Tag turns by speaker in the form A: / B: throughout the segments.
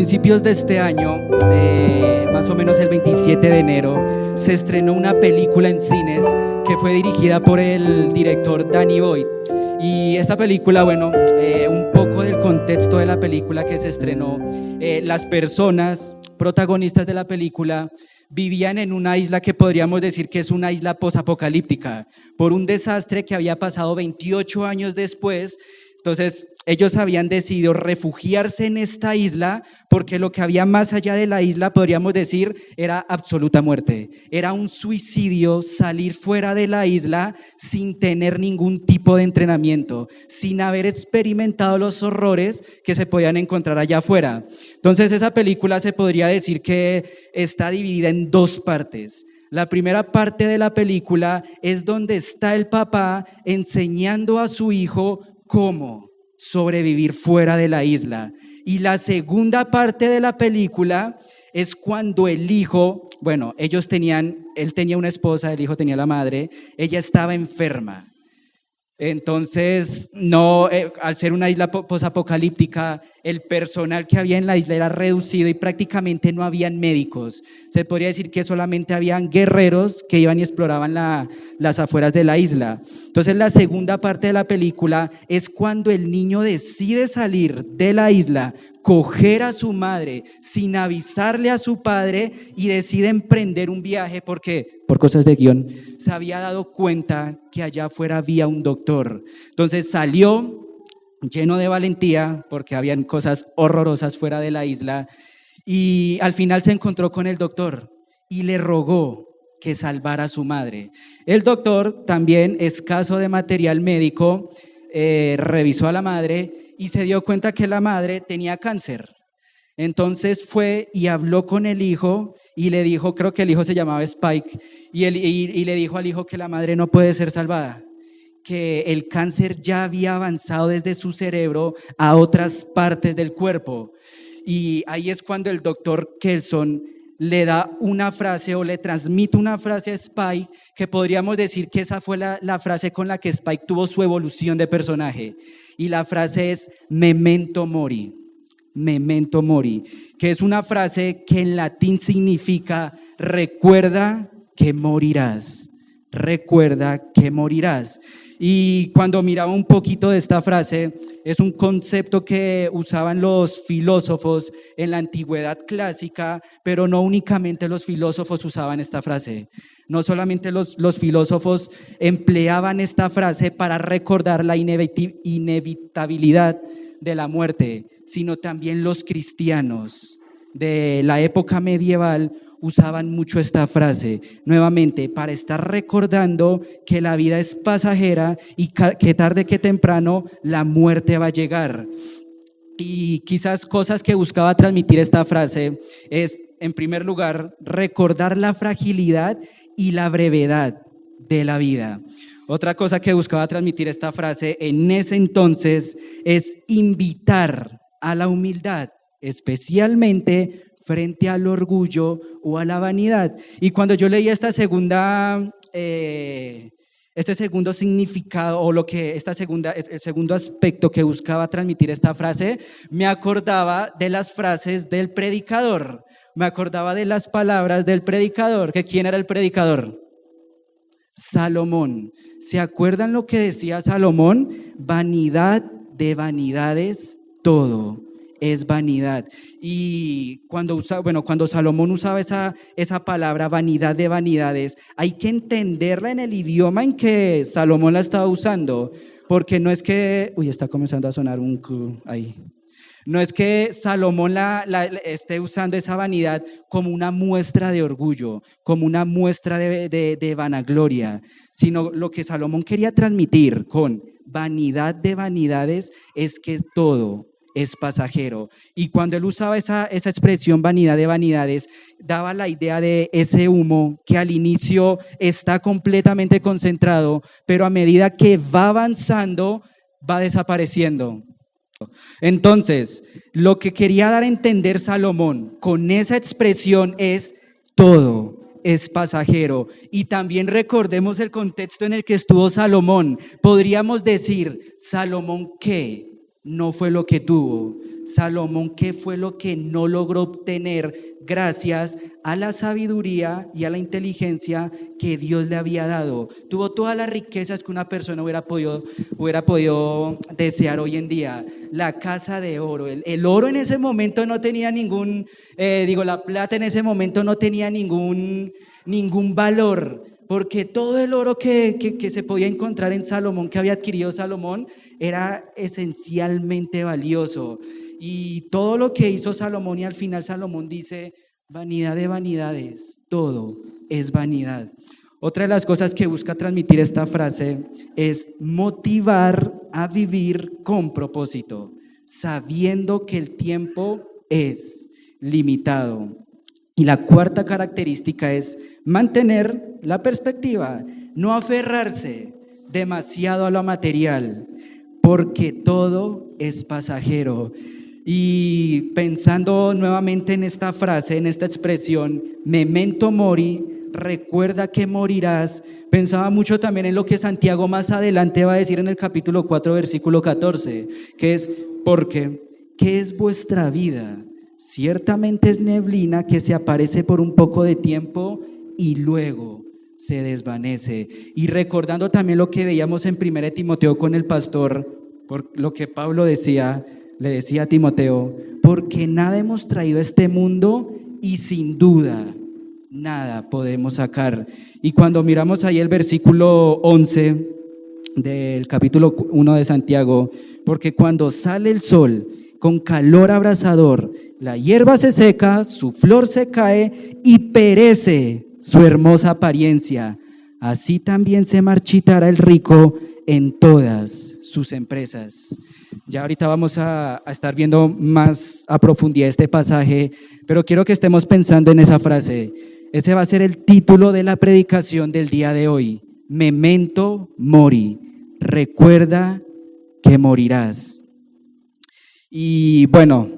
A: principios de este año, más o menos el 27 de enero, se estrenó una película en cines que fue dirigida por el director Danny Boyd. Y esta película, un poco del contexto de la película que se estrenó, las personas protagonistas de la película vivían en una isla que podríamos decir que es una isla posapocalíptica, por un desastre que había pasado 28 años después. Entonces, ellos habían decidido refugiarse en esta isla porque lo que había más allá de la isla, podríamos decir, era absoluta muerte. Era un suicidio salir fuera de la isla sin tener ningún tipo de entrenamiento, sin haber experimentado los horrores que se podían encontrar allá afuera. Entonces, esa película se podría decir que está dividida en dos partes. La primera parte de la película es donde está el papá enseñando a su hijo cómo sobrevivir fuera de la isla. Y la segunda parte de la película es cuando el hijo, él tenía una esposa, el hijo tenía la madre, ella estaba enferma. Entonces, al ser una isla posapocalíptica, el personal que había en la isla era reducido y prácticamente no habían médicos. Se podría decir que solamente habían guerreros que iban y exploraban las afueras de la isla. Entonces, la segunda parte de la película es cuando el niño decide salir de la isla, coger a su madre sin avisarle a su padre y decide emprender un viaje porque, por cosas de guión, se había dado cuenta que allá afuera había un doctor. Entonces salió lleno de valentía porque habían cosas horrorosas fuera de la isla y al final se encontró con el doctor y le rogó que salvara a su madre. El doctor, también escaso de material médico, revisó a la madre y se dio cuenta que la madre tenía cáncer. Entonces fue y habló con el hijo y le dijo, creo que el hijo se llamaba Spike, y le dijo al hijo que la madre no puede ser salvada, que el cáncer ya había avanzado desde su cerebro a otras partes del cuerpo. Y ahí es cuando el doctor Kelson le da una frase o le transmite una frase a Spike que podríamos decir que esa fue la frase con la que Spike tuvo su evolución de personaje. Y la frase es memento mori, que es una frase que en latín significa recuerda que morirás, recuerda que morirás. Y cuando miraba un poquito de esta frase, es un concepto que usaban los filósofos en la antigüedad clásica, pero no únicamente los filósofos usaban esta frase. No solamente los filósofos empleaban esta frase para recordar la inevitabilidad de la muerte, sino también los cristianos de la época medieval usaban mucho esta frase, nuevamente, para estar recordando que la vida es pasajera y que tarde que temprano la muerte va a llegar. Y quizás cosas que buscaba transmitir esta frase es, en primer lugar, recordar la fragilidad y la brevedad de la vida. Otra cosa que buscaba transmitir esta frase en ese entonces es invitar a la humildad, especialmente frente al orgullo o a la vanidad. Y cuando yo leía este segundo significado o el segundo aspecto que buscaba transmitir esta frase, me acordaba de las frases del predicador, me acordaba de las palabras del predicador. ¿Que quién era el predicador? Salomón. ¿Se acuerdan lo que decía Salomón? Vanidad de vanidades, todo es vanidad. Y cuando Salomón usaba esa palabra, vanidad de vanidades, hay que entenderla en el idioma en que Salomón la estaba usando, porque no es que, está comenzando a sonar un ahí. No es que Salomón esté usando esa vanidad como una muestra de orgullo, como una muestra de vanagloria, sino lo que Salomón quería transmitir con vanidad de vanidades es que todo es pasajero. Y cuando él usaba esa expresión vanidad de vanidades, daba la idea de ese humo que al inicio está completamente concentrado, pero a medida que va avanzando, va desapareciendo. Entonces, lo que quería dar a entender Salomón con esa expresión es todo es pasajero. Y también recordemos el contexto en el que estuvo Salomón. Podríamos decir, Salomón, ¿qué? No fue lo que tuvo. Salomón, ¿qué fue lo que no logró obtener gracias a la sabiduría y a la inteligencia que Dios le había dado? Tuvo todas las riquezas que una persona hubiera podido desear hoy en día. La casa de oro, el oro en ese momento no tenía la plata en ese momento no tenía ningún valor, porque todo el oro que se podía encontrar en Salomón, que había adquirido Salomón, era esencialmente valioso. Y todo lo que hizo Salomón, y al final Salomón dice: vanidad de vanidades, todo es vanidad. Otra de las cosas que busca transmitir esta frase es motivar a vivir con propósito, sabiendo que el tiempo es limitado. Y la cuarta característica es mantener la perspectiva, no aferrarse demasiado a lo material, porque todo es pasajero. Y pensando nuevamente en esta frase, en esta expresión, memento mori, recuerda que morirás, pensaba mucho también en lo que Santiago más adelante va a decir en el capítulo 4, versículo 14, que es: porque, ¿qué es vuestra vida? Ciertamente es neblina que se aparece por un poco de tiempo y luego se desvanece. Y recordando también lo que veíamos en 1 Timoteo con el pastor, por lo que Pablo le decía a Timoteo: porque nada hemos traído a este mundo y sin duda nada podemos sacar. Y cuando miramos ahí el versículo 11 del capítulo 1 de Santiago: porque cuando sale el sol con calor abrasador, la hierba se seca, su flor se cae y perece su hermosa apariencia. Así también se marchitará el rico en todas sus empresas. Ya ahorita vamos a estar viendo más a profundidad este pasaje, pero quiero que estemos pensando en esa frase. Ese va a ser el título de la predicación del día de hoy: memento mori, recuerda que morirás. Y bueno,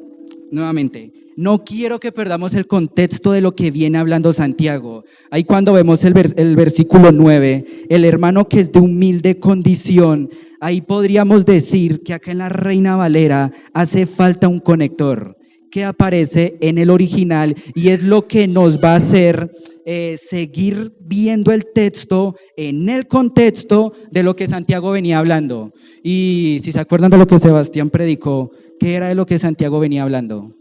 A: nuevamente, no quiero que perdamos el contexto de lo que viene hablando Santiago. Ahí cuando vemos el versículo 9, el hermano que es de humilde condición, ahí podríamos decir que acá en la Reina Valera hace falta un conector que aparece en el original, y es lo que nos va a hacer seguir viendo el texto en el contexto de lo que Santiago venía hablando. Y si se acuerdan de lo que Sebastián predicó, ¿qué era de lo que Santiago venía hablando?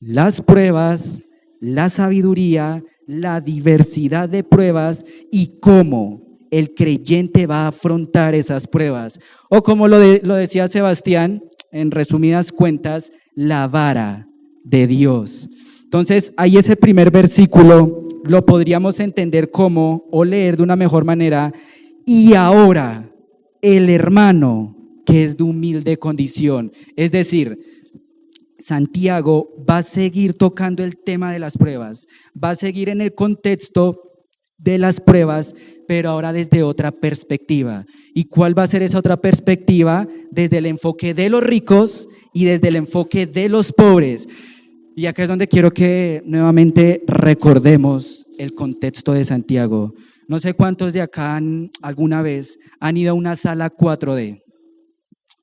A: Las pruebas, la sabiduría, la diversidad de pruebas y cómo el creyente va a afrontar esas pruebas. O como lo decía Sebastián, en resumidas cuentas, la vara de Dios. Entonces, ahí ese primer versículo lo podríamos entender como, o leer de una mejor manera: y ahora el hermano que es de humilde condición. Es decir, Santiago va a seguir tocando el tema de las pruebas, va a seguir en el contexto de las pruebas, pero ahora desde otra perspectiva. ¿Y cuál va a ser esa otra perspectiva? Desde el enfoque de los ricos y desde el enfoque de los pobres. Y acá es donde quiero que nuevamente recordemos el contexto de Santiago. No sé cuántos de acá alguna vez han ido a una sala 4D,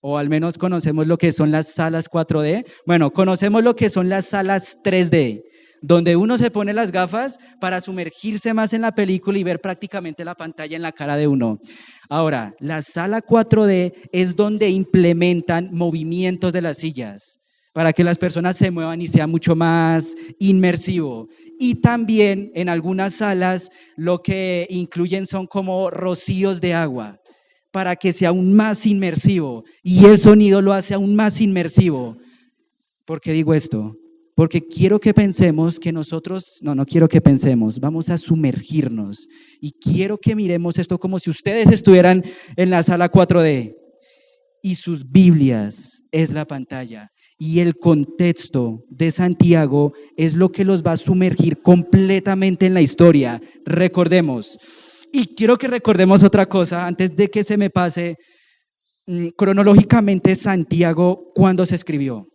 A: o al menos conocemos lo que son las salas 4D. Bueno, conocemos lo que son las salas 3D, donde uno se pone las gafas para sumergirse más en la película y ver prácticamente la pantalla en la cara de uno. Ahora, la sala 4D es donde implementan movimientos de las sillas para que las personas se muevan y sea mucho más inmersivo. Y también en algunas salas lo que incluyen son como rocíos de agua para que sea aún más inmersivo, y el sonido lo hace aún más inmersivo. ¿Por qué digo esto? Porque quiero que pensemos que nosotros, no quiero que pensemos, vamos a sumergirnos, y quiero que miremos esto como si ustedes estuvieran en la sala 4D y sus Biblias es la pantalla, y el contexto de Santiago es lo que los va a sumergir completamente en la historia. Recordemos, y quiero que recordemos otra cosa antes de que se me pase, cronológicamente Santiago, ¿cuándo se escribió?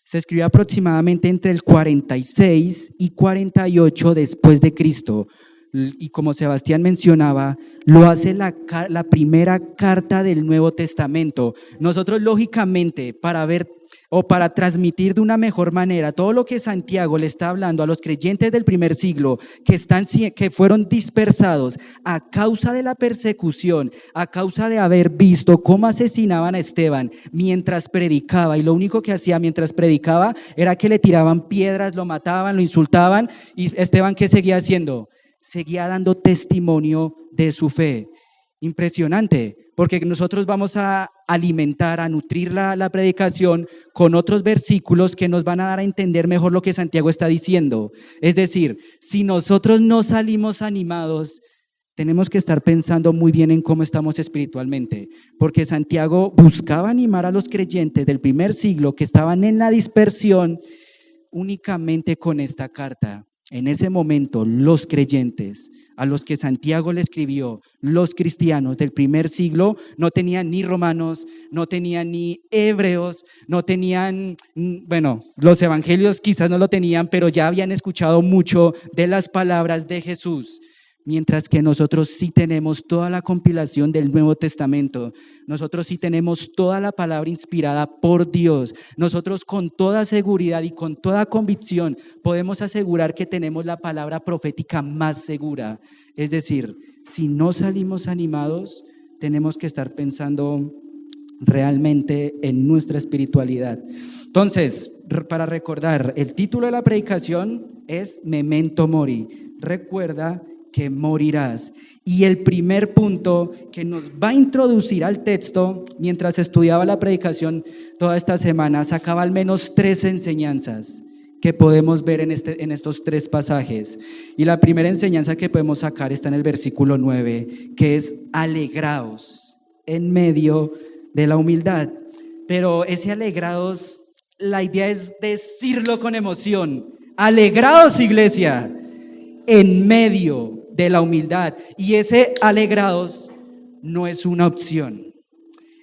A: Se escribió aproximadamente entre el 46 y 48 después de Cristo. y como Sebastián mencionaba, lo hace la primera carta del Nuevo Testamento. Nosotros lógicamente para ver o para transmitir de una mejor manera todo lo que Santiago le está hablando a los creyentes del primer siglo que fueron dispersados a causa de la persecución, a causa de haber visto cómo asesinaban a Esteban mientras predicaba, y lo único que hacía mientras predicaba era que le tiraban piedras, lo mataban, lo insultaban, y Esteban, ¿qué seguía haciendo? Seguía dando testimonio de su fe. Impresionante, porque nosotros vamos a alimentar, a nutrir la predicación con otros versículos que nos van a dar a entender mejor lo que Santiago está diciendo. Es decir, si nosotros no salimos animados, tenemos que estar pensando muy bien en cómo estamos espiritualmente, porque Santiago buscaba animar a los creyentes del primer siglo que estaban en la dispersión únicamente con esta carta. En ese momento, los creyentes a los que Santiago le escribió, los cristianos del primer siglo, no tenían ni romanos, no tenían ni hebreos, no tenían, bueno, los evangelios quizás no lo tenían, pero ya habían escuchado mucho de las palabras de Jesús. Mientras que nosotros sí tenemos toda la compilación del Nuevo Testamento, nosotros sí tenemos toda la palabra inspirada por Dios, nosotros con toda seguridad y con toda convicción podemos asegurar que tenemos la palabra profética más segura. Es decir, si no salimos animados, tenemos que estar pensando realmente en nuestra espiritualidad. Entonces, para recordar, el título de la predicación es Memento Mori, recuerda que morirás. Y el primer punto que nos va a introducir al texto, mientras estudiaba la predicación toda esta semana, sacaba al menos 3 enseñanzas que podemos ver en estos 3 pasajes. Y la primera enseñanza que podemos sacar está en el versículo 9, que es alegraos en medio de la humildad. Pero ese alegraos, la idea es decirlo con emoción. Alegraos, iglesia, en medio de la humildad. Y ese alegrados no es una opción.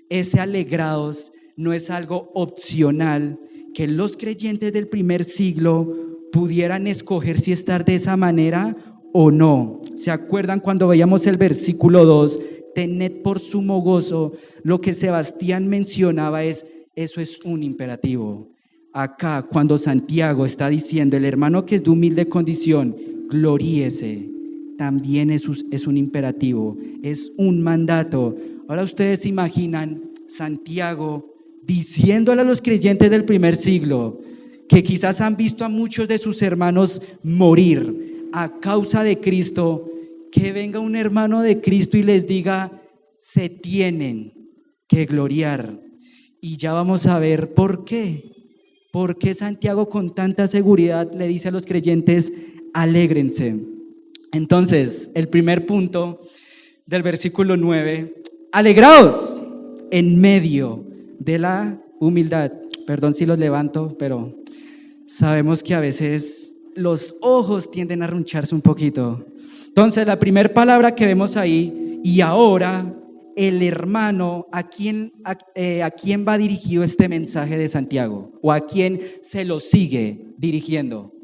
A: Ese alegrados no es algo opcional que los creyentes del primer siglo pudieran escoger si estar de esa manera o no. ¿Se acuerdan cuando veíamos el versículo 2? Tened por sumo gozo. Lo que Sebastián mencionaba eso es un imperativo. Acá cuando Santiago está diciendo, el hermano que es de humilde condición, gloríese, también es un imperativo, es un mandato. Ahora ustedes se imaginan Santiago diciéndole a los creyentes del primer siglo, que quizás han visto a muchos de sus hermanos morir a causa de Cristo, que venga un hermano de Cristo y les diga, se tienen que gloriar. Y ya vamos a ver por qué. ¿Por qué Santiago con tanta seguridad le dice a los creyentes, alégrense? Entonces, el primer punto del versículo 9, alegraos en medio de la humildad. Perdón si los levanto, pero sabemos que a veces los ojos tienden a arruncharse un poquito. Entonces, la primera palabra que vemos ahí, y ahora el hermano, ¿a quién va dirigido este mensaje de Santiago? ¿O a quién se lo sigue dirigiendo?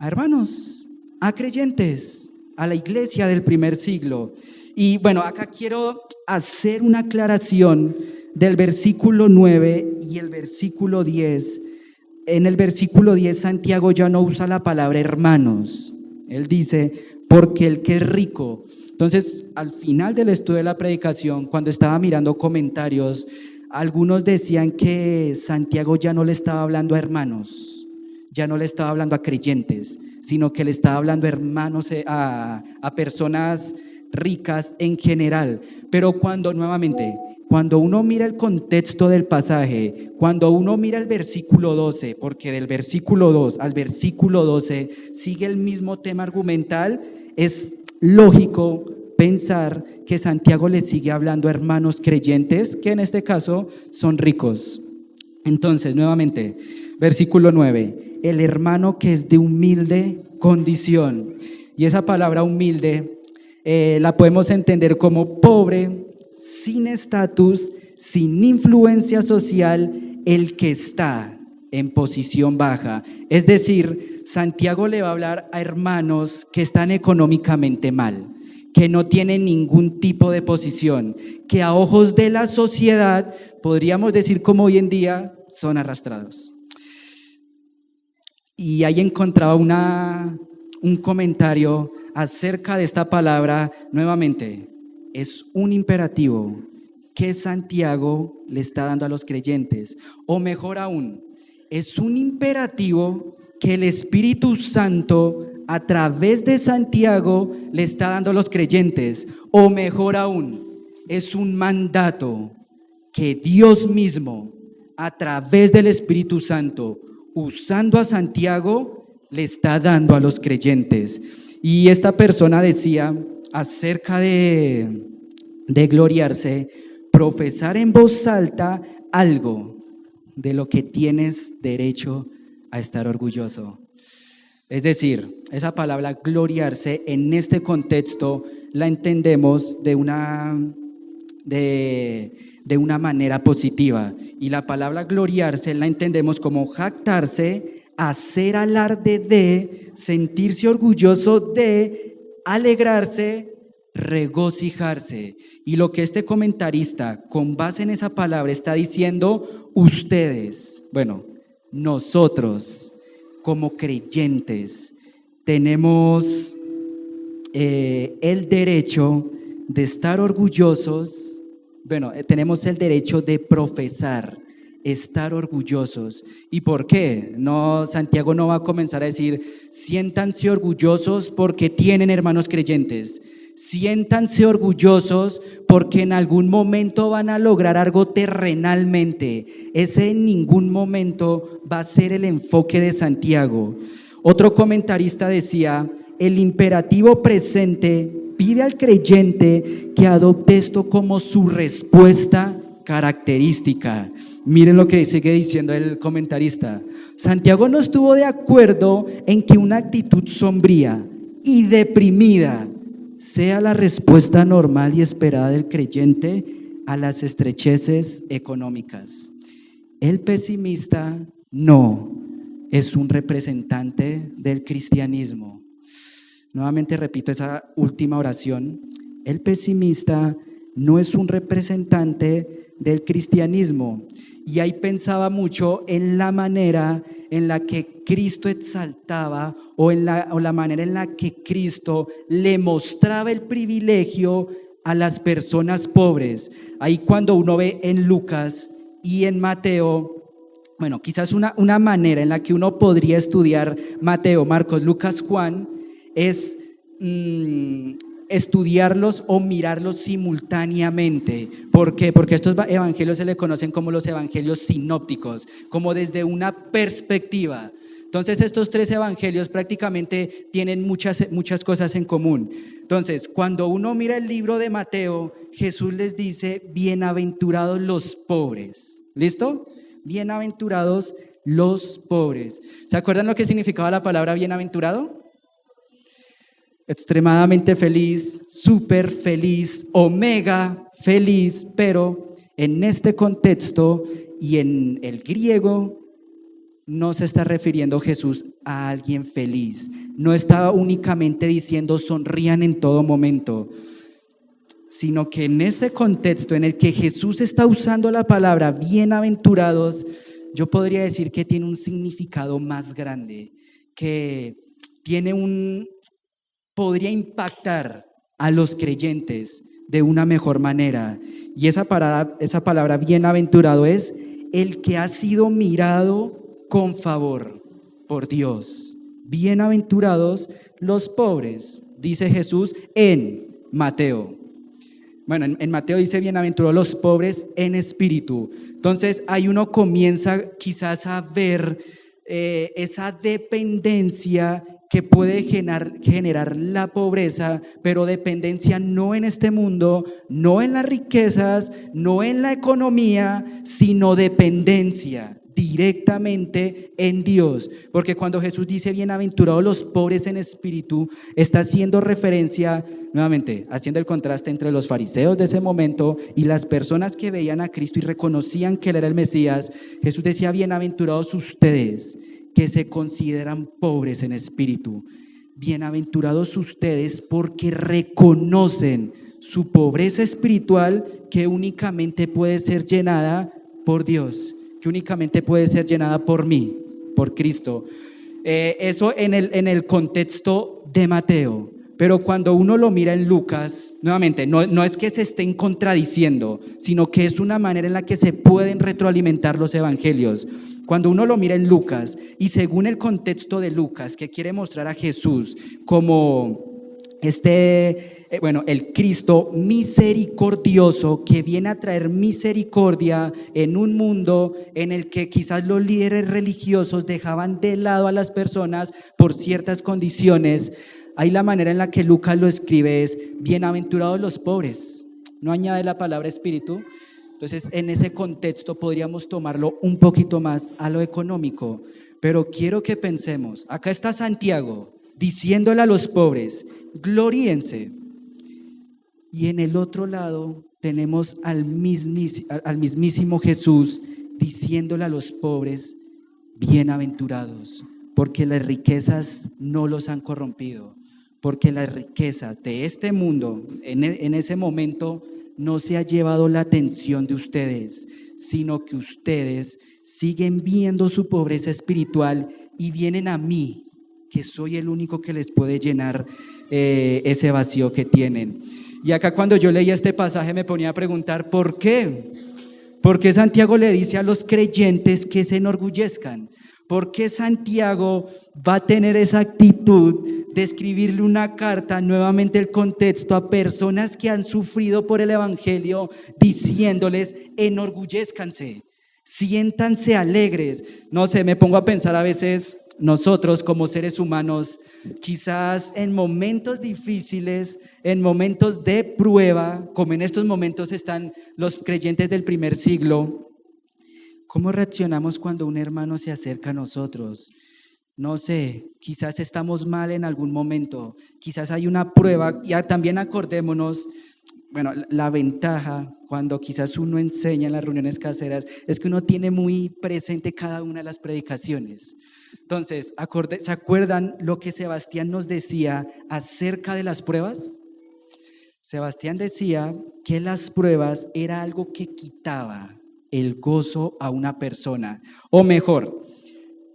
A: A hermanos, a creyentes, a la iglesia del primer siglo. Y bueno, acá quiero hacer una aclaración del versículo 9 y el versículo 10. En el versículo 10 Santiago ya no usa la palabra hermanos. Él dice, porque el que es rico. Entonces, al final del estudio de la predicación, cuando estaba mirando comentarios, algunos decían que Santiago ya no le estaba hablando a hermanos, ya no le estaba hablando a creyentes, sino que le estaba hablando a hermanos, a personas ricas en general. Pero cuando uno mira el contexto del pasaje, cuando uno mira el versículo 12, porque del versículo 2 al versículo 12 sigue el mismo tema argumental, es lógico pensar que Santiago le sigue hablando a hermanos creyentes, que en este caso son ricos. Entonces, nuevamente, versículo 9, el hermano que es de humilde condición. Y esa palabra humilde la podemos entender como pobre, sin estatus, sin influencia social, el que está en posición baja. Es decir, Santiago le va a hablar a hermanos que están económicamente mal, que no tienen ningún tipo de posición, que a ojos de la sociedad, podríamos decir como hoy en día, son arrastrados. Y ahí encontraba un comentario acerca de esta palabra. Nuevamente, es un imperativo que Santiago le está dando a los creyentes, o mejor aún, es un imperativo que el Espíritu Santo a través de Santiago le está dando a los creyentes, o mejor aún, es un mandato que Dios mismo a través del Espíritu Santo, usando a Santiago, le está dando a los creyentes. Y esta persona decía acerca de gloriarse, profesar en voz alta algo de lo que tienes derecho a estar orgulloso. Es decir, esa palabra gloriarse en este contexto la entendemos de una manera positiva, y la palabra gloriarse la entendemos como jactarse, hacer alarde de, sentirse orgulloso de, alegrarse, regocijarse. Y lo que este comentarista, con base en esa palabra, está diciendo: ustedes, nosotros como creyentes tenemos el derecho de estar orgullosos. Tenemos el derecho de profesar, estar orgullosos. ¿Y por qué? Santiago no va a comenzar a decir: siéntanse orgullosos porque tienen hermanos creyentes. Siéntanse orgullosos porque en algún momento van a lograr algo terrenalmente. Ese en ningún momento va a ser el enfoque de Santiago. Otro comentarista decía: el imperativo presente pide al creyente que adopte esto como su respuesta característica. Miren lo que sigue diciendo el comentarista. Santiago no estuvo de acuerdo en que una actitud sombría y deprimida sea la respuesta normal y esperada del creyente a las estrecheces económicas. El pesimista no es un representante del cristianismo. Nuevamente repito esa última oración. El pesimista no es un representante del cristianismo. Y ahí pensaba mucho en la manera en la que Cristo exaltaba o la manera en la que Cristo le mostraba el privilegio a las personas pobres. Ahí cuando uno ve en Lucas y en Mateo, quizás una manera en la que uno podría estudiar Mateo, Marcos, Lucas, Juan es estudiarlos o mirarlos simultáneamente. ¿Por qué? Porque estos evangelios se le conocen como los evangelios sinópticos, como desde una perspectiva. Entonces estos tres evangelios prácticamente tienen muchas cosas en común. Entonces cuando uno mira el libro de Mateo, Jesús les dice: bienaventurados los pobres. ¿Listo? Bienaventurados los pobres. ¿Se acuerdan lo que significaba la palabra bienaventurado? Extremadamente feliz, súper feliz, omega feliz, pero en este contexto y en el griego no se está refiriendo Jesús a alguien feliz, no está únicamente diciendo sonrían en todo momento, sino que en ese contexto en el que Jesús está usando la palabra bienaventurados, yo podría decir que tiene un significado más grande, que podría impactar a los creyentes de una mejor manera. Y esa palabra bienaventurado es el que ha sido mirado con favor por Dios. Bienaventurados los pobres, dice Jesús en Mateo. En Mateo dice bienaventurados los pobres en espíritu. Entonces ahí uno comienza quizás a ver esa dependencia que puede generar la pobreza, pero dependencia no en este mundo, no en las riquezas, no en la economía, sino dependencia directamente en Dios. Porque cuando Jesús dice bienaventurados los pobres en espíritu, está haciendo referencia, nuevamente, haciendo el contraste entre los fariseos de ese momento y las personas que veían a Cristo y reconocían que Él era el Mesías. Jesús decía: bienaventurados ustedes que se consideran pobres en espíritu. Bienaventurados ustedes porque reconocen su pobreza espiritual que únicamente puede ser llenada por Dios, que únicamente puede ser llenada por mí, por Cristo. Eso en el contexto de Mateo. Pero cuando uno lo mira en Lucas, nuevamente, no es que se estén contradiciendo, sino que es una manera en la que se pueden retroalimentar los evangelios. Cuando uno lo mira en Lucas y según el contexto de Lucas, que quiere mostrar a Jesús como el Cristo misericordioso que viene a traer misericordia en un mundo en el que quizás los líderes religiosos dejaban de lado a las personas por ciertas condiciones. Ahí la manera en la que Lucas lo escribe es: bienaventurados los pobres, no añade la palabra espíritu. Entonces en ese contexto podríamos tomarlo un poquito más a lo económico, pero quiero que pensemos, acá está Santiago diciéndole a los pobres: gloríense, y en el otro lado tenemos al mismísimo Jesús diciéndole a los pobres: bienaventurados, porque las riquezas no los han corrompido, porque las riquezas de este mundo en ese momento no se ha llevado la atención de ustedes, sino que ustedes siguen viendo su pobreza espiritual y vienen a mí, que soy el único que les puede llenar ese vacío que tienen. Y acá cuando yo leía este pasaje me ponía a preguntar ¿por qué? ¿Por qué Santiago le dice a los creyentes que se enorgullezcan? ¿Por qué Santiago va a tener esa actitud de escribirle una carta, nuevamente el contexto, a personas que han sufrido por el evangelio, diciéndoles: enorgullezcanse, siéntanse alegres? No sé, me pongo a pensar a veces, nosotros como seres humanos, quizás en momentos difíciles, en momentos de prueba, como en estos momentos están los creyentes del primer siglo, ¿cómo reaccionamos cuando un hermano se acerca a nosotros? No sé, quizás estamos mal en algún momento, quizás hay una prueba. Y también acordémonos, la ventaja cuando quizás uno enseña en las reuniones caseras es que uno tiene muy presente cada una de las predicaciones. Entonces, ¿se acuerdan lo que Sebastián nos decía acerca de las pruebas? Sebastián decía que las pruebas era algo que quitaba el gozo a una persona, o mejor,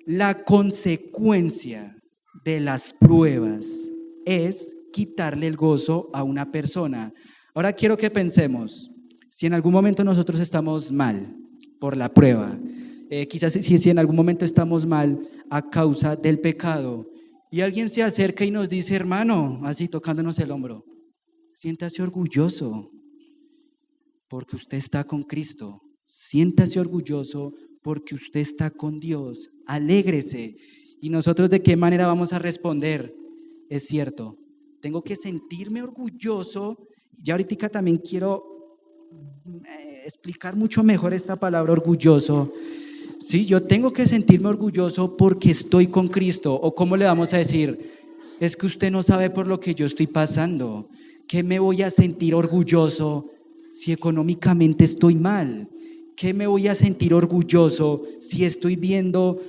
A: la consecuencia de las pruebas es quitarle el gozo a una persona. Ahora quiero que pensemos, si en algún momento nosotros estamos mal por la prueba, quizás si en algún momento estamos mal a causa del pecado, y alguien se acerca y nos dice: hermano, así tocándonos el hombro, siéntase orgulloso porque usted está con Cristo. Siéntase orgulloso porque usted está con Dios, alégrese. ¿Y nosotros de qué manera vamos a responder? Es cierto, tengo que sentirme orgulloso. Ya ahorita también quiero explicar mucho mejor esta palabra orgulloso. Sí, yo tengo que sentirme orgulloso porque estoy con Cristo. ¿O cómo le vamos a decir? Es que usted no sabe por lo que yo estoy pasando. ¿Qué me voy a sentir orgulloso si económicamente estoy mal? ¿Qué me voy a sentir orgulloso si estoy viendo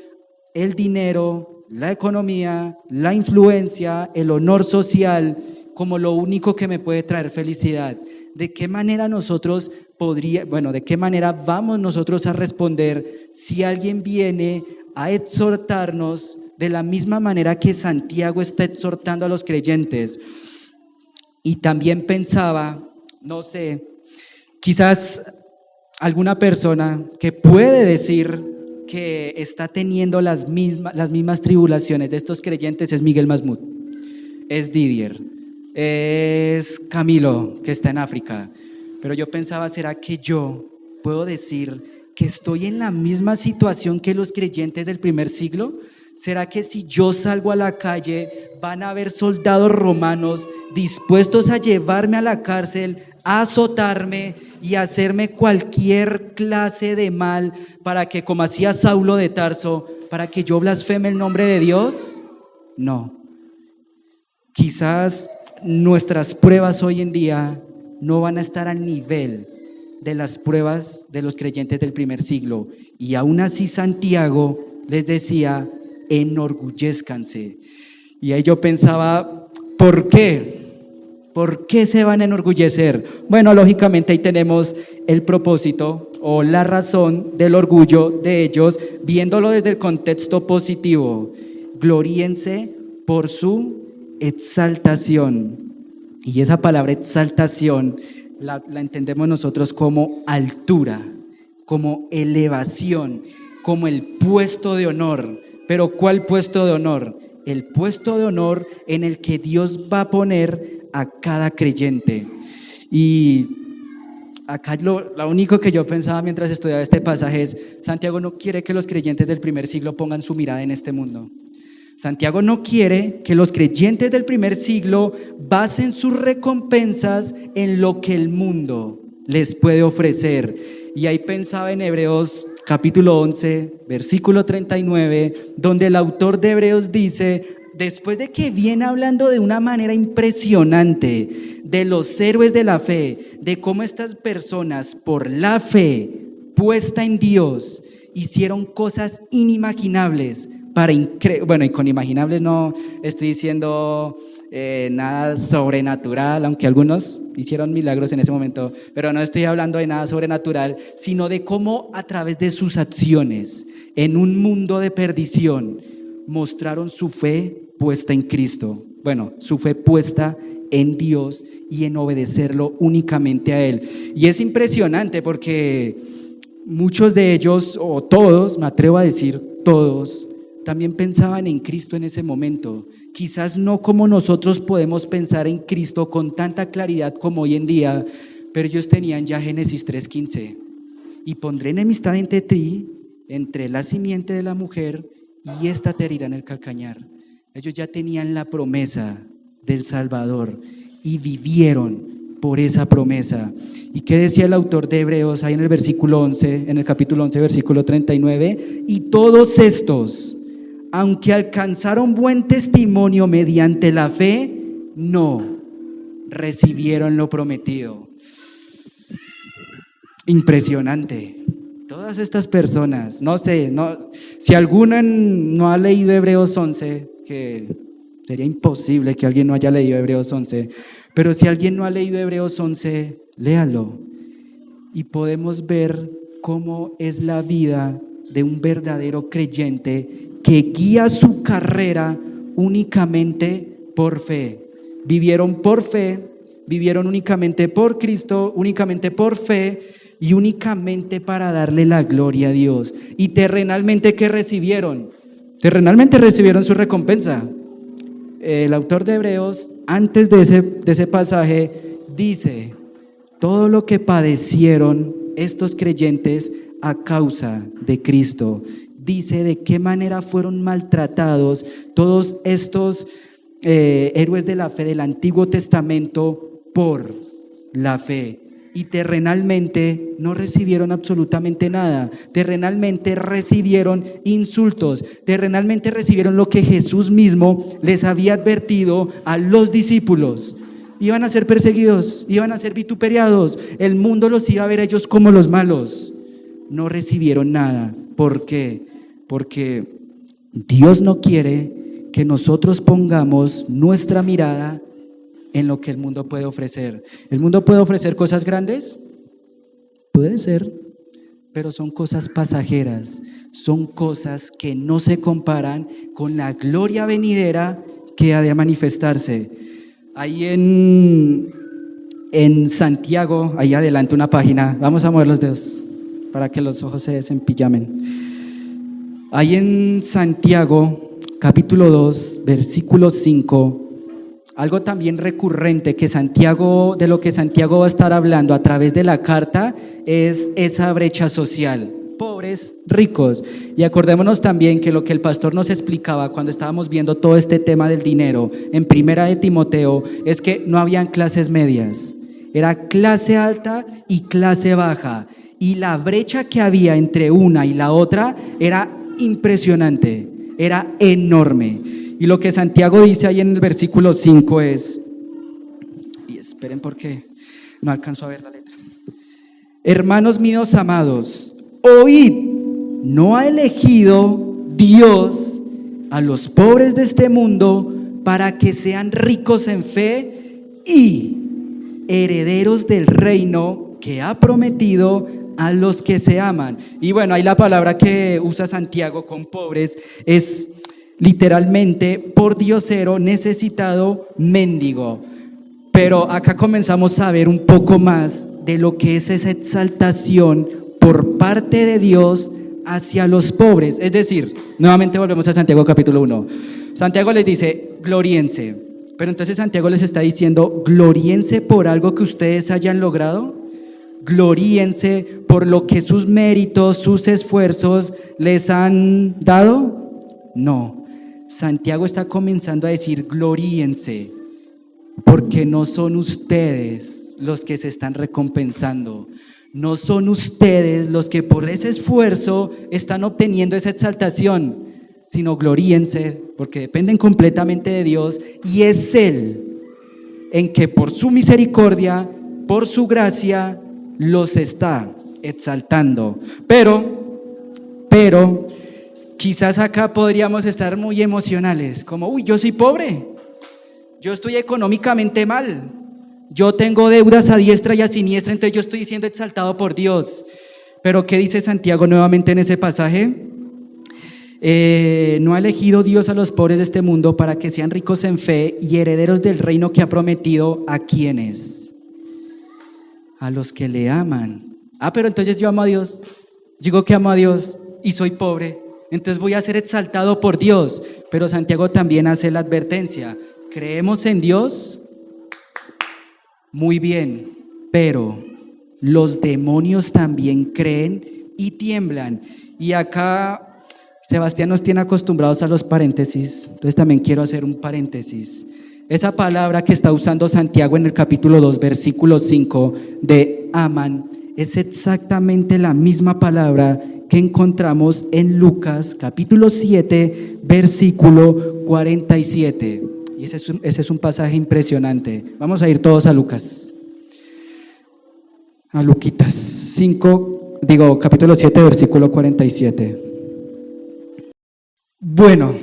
A: el dinero, la economía, la influencia, el honor social como lo único que me puede traer felicidad? ¿De qué manera de qué manera vamos nosotros a responder si alguien viene a exhortarnos de la misma manera que Santiago está exhortando a los creyentes? Y también pensaba, no sé, quizás alguna persona que puede decir que está teniendo las mismas tribulaciones de estos creyentes es Miguel Masmud, es Didier, es Camilo, que está en África. Pero yo pensaba, ¿será que yo puedo decir que estoy en la misma situación que los creyentes del primer siglo? ¿Será que si yo salgo a la calle van a haber soldados romanos dispuestos a llevarme a la cárcel, a azotarme y a hacerme cualquier clase de mal para que, como hacía Saulo de Tarso, para que yo blasfeme el nombre de Dios? No. Quizás nuestras pruebas hoy en día no van a estar al nivel de las pruebas de los creyentes del primer siglo. Y aún así Santiago les decía: enorgullezcanse. Y ahí yo pensaba, ¿por qué? ¿Por qué se van a enorgullecer? Bueno, lógicamente ahí tenemos el propósito o la razón del orgullo de ellos, viéndolo desde el contexto positivo. Gloríense por su exaltación. Y esa palabra exaltación la entendemos nosotros como altura, como elevación, como el puesto de honor. Pero ¿cuál puesto de honor? El puesto de honor en el que Dios va a poner a cada creyente. Y acá lo único que yo pensaba mientras estudiaba este pasaje es: Santiago no quiere que los creyentes del primer siglo pongan su mirada en este mundo. Santiago no quiere que los creyentes del primer siglo basen sus recompensas en lo que el mundo les puede ofrecer. Y ahí pensaba en Hebreos capítulo 11, versículo 39, donde el autor de Hebreos dice, después de que viene hablando de una manera impresionante de los héroes de la fe, de cómo estas personas por la fe puesta en Dios hicieron cosas inimaginables bueno, y con imaginables no estoy diciendo nada sobrenatural, aunque algunos hicieron milagros en ese momento, pero no estoy hablando de nada sobrenatural, sino de cómo a través de sus acciones en un mundo de perdición mostraron su fe puesta en Cristo. Bueno, su fe puesta en Dios y en obedecerlo únicamente a Él. Y es impresionante porque muchos de ellos, o todos, me atrevo a decir todos, también pensaban en Cristo en ese momento. Quizás no como nosotros podemos pensar en Cristo con tanta claridad como hoy en día, pero ellos tenían ya Génesis 3:15. Y pondré enemistad entre ti, entre la simiente de la mujer, y esta te herirá en el calcañar. Ellos ya tenían la promesa del Salvador y vivieron por esa promesa. ¿Y qué decía el autor de Hebreos ahí en el versículo 11, en el capítulo 11, versículo 39? Y todos estos, aunque alcanzaron buen testimonio mediante la fe, no recibieron lo prometido. Impresionante. Todas estas personas, no sé, si alguno no ha leído Hebreos 11, que sería imposible que alguien no haya leído Hebreos 11, pero si alguien no ha leído Hebreos 11, léalo y podemos ver cómo es la vida de un verdadero creyente que guía su carrera únicamente por fe. Vivieron por fe, vivieron únicamente por Cristo, únicamente por fe y únicamente para darle la gloria a Dios. Y terrenalmente, ¿qué recibieron? Terrenalmente recibieron su recompensa. El autor de Hebreos, antes de ese pasaje, dice: todo lo que padecieron estos creyentes a causa de Cristo. Dice de qué manera fueron maltratados todos estos héroes de la fe del Antiguo Testamento por la fe. Y terrenalmente no recibieron absolutamente nada. Terrenalmente recibieron insultos. Terrenalmente recibieron lo que Jesús mismo les había advertido a los discípulos. Iban a ser perseguidos, iban a ser vituperiados. El mundo los iba a ver a ellos como los malos. No recibieron nada. ¿Por qué? Porque Dios no quiere que nosotros pongamos nuestra mirada en lo que el mundo puede ofrecer. ¿El mundo puede ofrecer cosas grandes? Puede ser, pero son cosas pasajeras, son cosas que no se comparan con la gloria venidera que ha de manifestarse. Ahí en Santiago, ahí adelante una página, vamos a mover los dedos para que los ojos se desempillamen. Ahí en Santiago, capítulo 2, versículo 5, algo también recurrente de lo que Santiago va a estar hablando a través de la carta es esa brecha social, pobres, ricos. Y acordémonos también que lo que el pastor nos explicaba cuando estábamos viendo todo este tema del dinero en Primera de Timoteo es que no habían clases medias, era clase alta y clase baja, y la brecha que había entre una y la otra era impresionante, era enorme. Y lo que Santiago dice ahí en el versículo 5 es, y esperen porque no alcanzo a ver la letra: hermanos míos amados, oíd, ¿no ha elegido Dios a los pobres de este mundo para que sean ricos en fe y herederos del reino que ha prometido a los que se aman. Y bueno, ahí la palabra que usa Santiago con pobres es literalmente pordiosero, necesitado, mendigo. Pero acá comenzamos a ver un poco más de lo que es esa exaltación por parte de Dios hacia los pobres. Es decir, nuevamente volvemos a Santiago capítulo 1. Santiago les dice, gloríense. Pero entonces Santiago les está diciendo, gloríense por algo que ustedes hayan logrado. Gloríense por lo que sus méritos, sus esfuerzos les han dado. No, Santiago está comenzando a decir, gloríense, porque no son ustedes los que se están recompensando. No son ustedes los que por ese esfuerzo están obteniendo esa exaltación, sino gloríense, porque dependen completamente de Dios, y es Él en que por su misericordia, por su gracia, los está exaltando. Pero quizás acá podríamos estar muy emocionales, como, uy, yo soy pobre, yo estoy económicamente mal, yo tengo deudas a diestra y a siniestra, entonces yo estoy siendo exaltado por Dios. Pero ¿qué dice Santiago nuevamente en ese pasaje? No ha elegido Dios a los pobres de este mundo para que sean ricos en fe y herederos del reino que ha prometido. ¿A quiénes? A los que le aman. Pero entonces yo amo a Dios, digo que amo a Dios y soy pobre, entonces voy a ser exaltado por Dios. Pero Santiago también hace la advertencia: ¿creemos en Dios? Muy bien, pero los demonios también creen y tiemblan. Y acá Sebastián nos tiene acostumbrados a los paréntesis, entonces también quiero hacer un paréntesis. Esa palabra que está usando Santiago en el capítulo 2, versículo 5 de aman, es exactamente la misma palabra que encontramos en Lucas capítulo 7, versículo 47. Y ese es un pasaje impresionante. Vamos a ir todos a Lucas. A Luquitas capítulo 7, versículo 47. Bueno,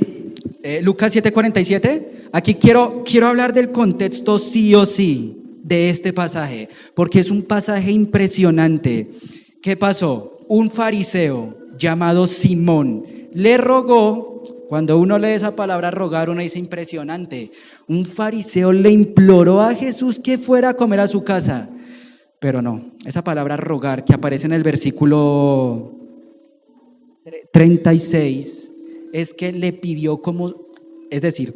A: Lucas 7:47. Aquí quiero hablar del contexto sí o sí de este pasaje, porque es un pasaje impresionante. ¿Qué pasó? Un fariseo llamado Simón le rogó. Cuando uno lee esa palabra rogar, uno dice impresionante. Un fariseo le imploró a Jesús que fuera a comer a su casa. Pero no, esa palabra rogar que aparece en el versículo 36 es que le pidió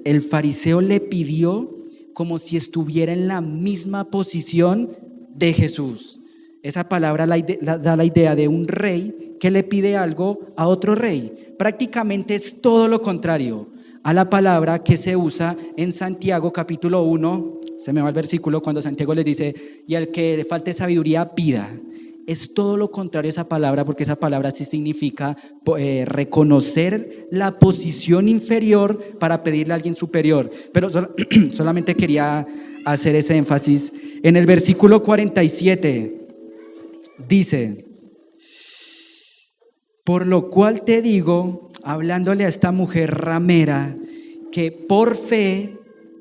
A: el fariseo le pidió como si estuviera en la misma posición de Jesús. Esa palabra da la idea de un rey que le pide algo a otro rey. Prácticamente es todo lo contrario a la palabra que se usa en Santiago capítulo 1, se me va el versículo, cuando Santiago les dice, y al que le falte sabiduría pida. Es todo lo contrario a esa palabra, porque esa palabra sí significa reconocer la posición inferior para pedirle a alguien superior. Pero solamente quería hacer ese énfasis. En el versículo 47 dice: por lo cual te digo, hablándole a esta mujer ramera, que por fe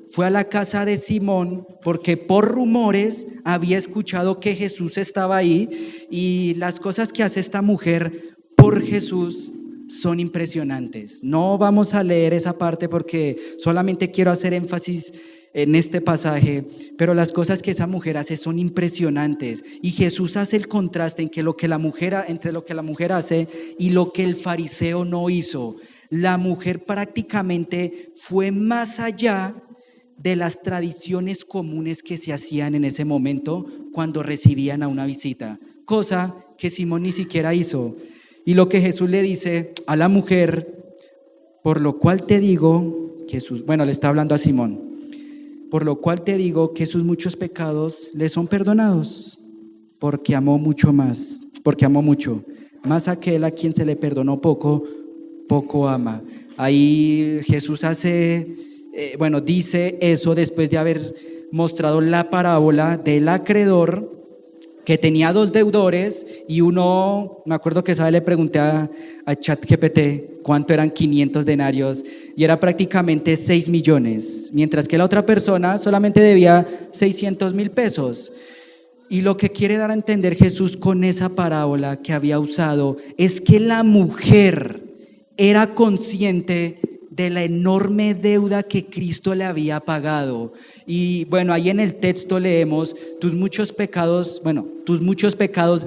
A: fue a la casa de Simón, porque por rumores había escuchado que Jesús estaba ahí, y las cosas que hace esta mujer por Jesús son impresionantes. No vamos a leer esa parte porque solamente quiero hacer énfasis en este pasaje, pero las cosas que esa mujer hace son impresionantes, y Jesús hace el contraste entre lo que la mujer hace y lo que el fariseo no hizo. La mujer prácticamente fue más allá de las tradiciones comunes que se hacían en ese momento cuando recibían a una visita, cosa que Simón ni siquiera hizo. Y lo que Jesús le dice a la mujer: por lo cual te digo, le está hablando a Simón, por lo cual te digo que sus muchos pecados le son perdonados, porque amó mucho, más aquel a quien se le perdonó poco, poco ama. Ahí Jesús dice eso después de haber mostrado la parábola del acreedor que tenía dos deudores y uno, me acuerdo que esa vez le pregunté a ChatGPT cuánto eran 500 denarios y era prácticamente 6 millones, mientras que la otra persona solamente debía 600,000 pesos. Y lo que quiere dar a entender Jesús con esa parábola que había usado es que la mujer era consciente de la enorme deuda que Cristo le había pagado. Y bueno, ahí en el texto leemos, tus muchos pecados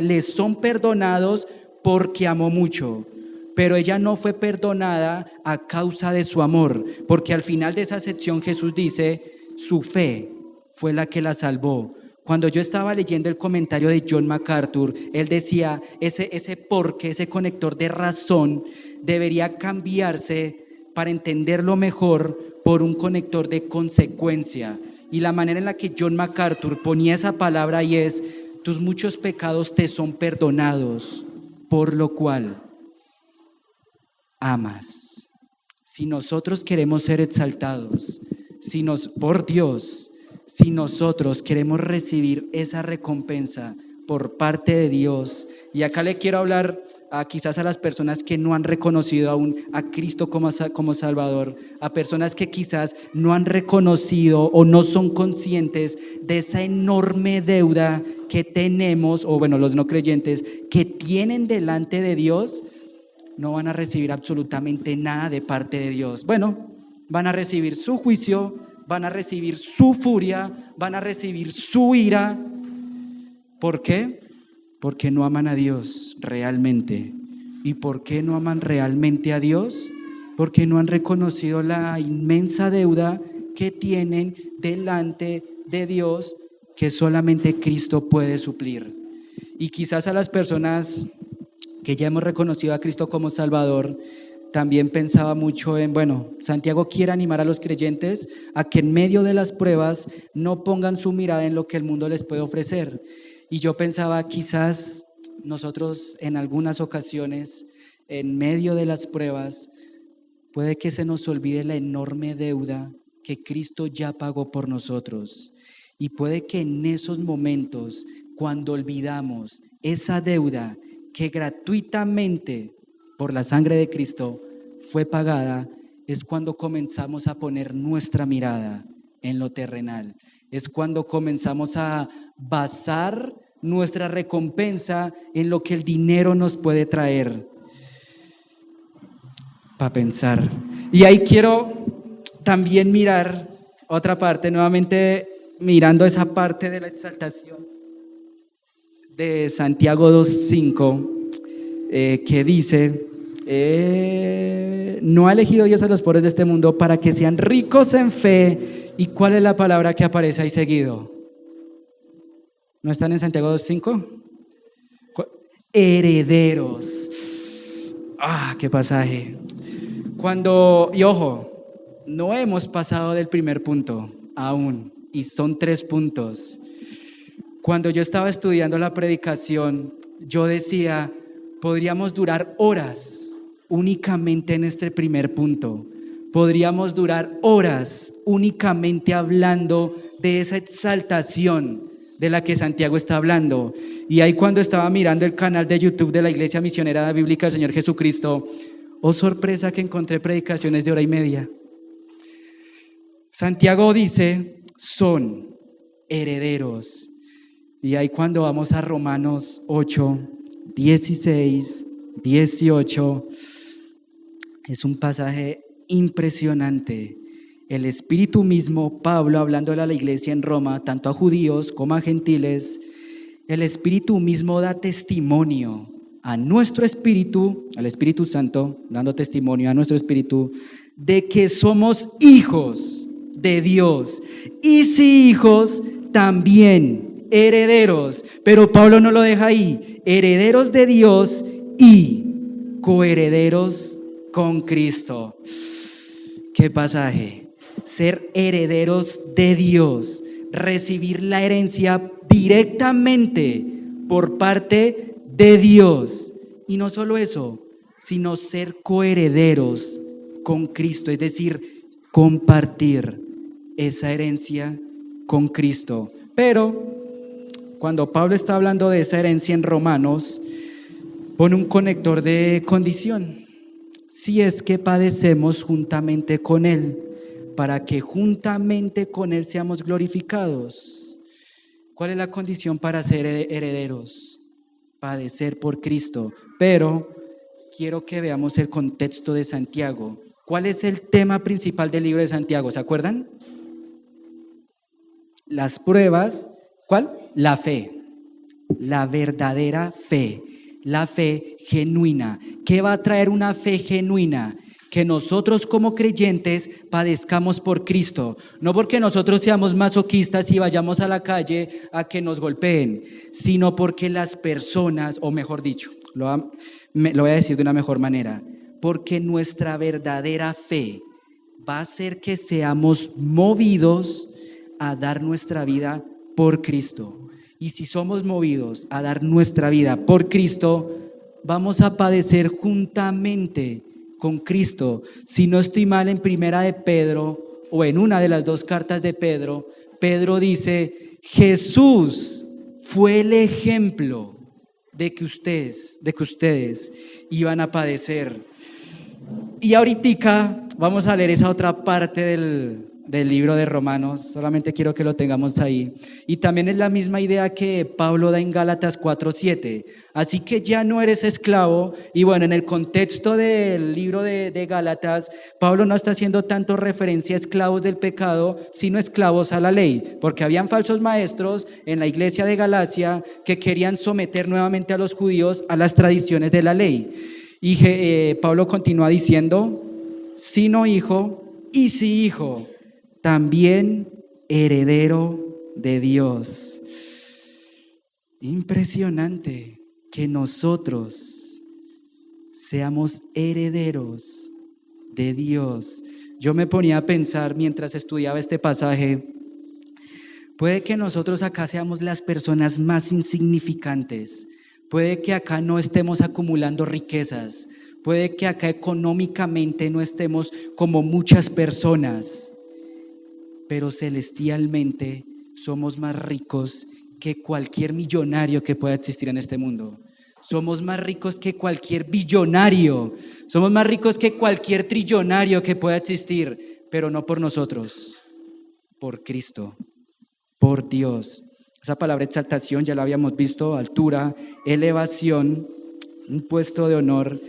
A: les son perdonados porque amó mucho. Pero ella no fue perdonada a causa de su amor, porque al final de esa sección Jesús dice, su fe fue la que la salvó. Cuando yo estaba leyendo el comentario de John MacArthur, él decía, ese porqué, ese conector de razón debería cambiarse para entenderlo mejor por un conector de consecuencia. Y la manera en la que John MacArthur ponía esa palabra ahí es, tus muchos pecados te son perdonados, por lo cual amas. Si nosotros queremos ser exaltados, por Dios, si nosotros queremos recibir esa recompensa por parte de Dios, y acá le quiero hablar quizás a las personas que no han reconocido aún a Cristo como Salvador, a personas que quizás no han reconocido o no son conscientes de esa enorme deuda que tenemos, o bueno, los no creyentes, que tienen delante de Dios, no van a recibir absolutamente nada de parte de Dios. Bueno, van a recibir su juicio, van a recibir su furia, van a recibir su ira. ¿Por qué? Porque no aman a Dios realmente. ¿Y por qué no aman realmente a Dios? Porque no han reconocido la inmensa deuda que tienen delante de Dios, que solamente Cristo puede suplir. Y quizás a las personas que ya hemos reconocido a Cristo como Salvador, también pensaba mucho en, Santiago quiere animar a los creyentes a que en medio de las pruebas no pongan su mirada en lo que el mundo les puede ofrecer. Y yo pensaba, quizás nosotros en algunas ocasiones, en medio de las pruebas, puede que se nos olvide la enorme deuda que Cristo ya pagó por nosotros. Y puede que en esos momentos, cuando olvidamos esa deuda que gratuitamente por la sangre de Cristo fue pagada, es cuando comenzamos a poner nuestra mirada en lo terrenal. Es cuando comenzamos a basar nuestra recompensa en lo que el dinero nos puede traer. Para pensar. Y ahí quiero también mirar otra parte, nuevamente mirando esa parte de la exaltación de Santiago 2:5, que dice, no ha elegido Dios a los pobres de este mundo para que sean ricos en fe. ¿Y cuál es la palabra que aparece ahí seguido? ¿No están en Santiago 2:5? Herederos. Qué pasaje. Y ojo, no hemos pasado del primer punto aún, y son 3 puntos. Cuando yo estaba estudiando la predicación, yo decía, podríamos durar horas únicamente en este primer punto. Podríamos durar horas únicamente hablando de esa exaltación de la que Santiago está hablando. Y ahí cuando estaba mirando el canal de YouTube de la Iglesia Misionera Bíblica del Señor Jesucristo, oh sorpresa que encontré predicaciones de 1:30. Santiago dice, son herederos. Y ahí cuando vamos a Romanos 8, 16, 18, es un pasaje impresionante. El Espíritu mismo, Pablo hablando a la iglesia en Roma, tanto a judíos como a gentiles, el Espíritu mismo da testimonio a nuestro espíritu, al Espíritu Santo, dando testimonio a nuestro espíritu, de que somos hijos de Dios. Y si hijos, también herederos. Pero Pablo no lo deja ahí. Herederos de Dios y coherederos con Cristo. ¿Qué pasaje? Ser herederos de Dios, recibir la herencia directamente por parte de Dios. Y no solo eso, sino ser coherederos con Cristo, es decir, compartir esa herencia con Cristo. Pero cuando Pablo está hablando de esa herencia en Romanos, pone un conector de condición. Si es que padecemos juntamente con Él, para que juntamente con Él seamos glorificados. ¿Cuál es la condición para ser herederos? Padecer por Cristo. Pero quiero que veamos el contexto de Santiago. ¿Cuál es el tema principal del libro de Santiago? ¿Se acuerdan? Las pruebas. ¿Cuál? La fe. La verdadera fe. La fe genuina. ¿Qué va a traer una fe genuina? Que nosotros como creyentes padezcamos por Cristo, no porque nosotros seamos masoquistas y vayamos a la calle a que nos golpeen, sino porque las personas, o mejor dicho, lo voy a decir de una mejor manera, porque nuestra verdadera fe va a hacer que seamos movidos a dar nuestra vida por Cristo. Y si somos movidos a dar nuestra vida por Cristo, vamos a padecer juntamente con Cristo. Si no estoy mal, en primera de Pedro o en una de las dos cartas de Pedro, Pedro dice: Jesús fue el ejemplo de que ustedes iban a padecer. Y ahorita vamos a leer esa otra parte del libro de Romanos, solamente quiero que lo tengamos ahí. Y también es la misma idea que Pablo da en Gálatas 4:7. Así que ya no eres esclavo. Y bueno, en el contexto del libro de Gálatas, Pablo no está haciendo tanto referencia a esclavos del pecado, sino esclavos a la ley, porque habían falsos maestros en la iglesia de Galacia que querían someter nuevamente a los judíos a las tradiciones de la ley. Y Pablo continúa diciendo: sino hijo, y si hijo, también heredero de Dios. Impresionante que nosotros seamos herederos de Dios. Yo me ponía a pensar mientras estudiaba este pasaje, puede que nosotros acá seamos las personas más insignificantes, puede que acá no estemos acumulando riquezas, puede que acá económicamente no estemos como muchas personas, pero celestialmente somos más ricos que cualquier millonario que pueda existir en este mundo. Somos más ricos que cualquier billonario, somos más ricos que cualquier trillonario que pueda existir, pero no por nosotros, por Cristo, por Dios. Esa palabra exaltación ya la habíamos visto: altura, elevación, un puesto de honor.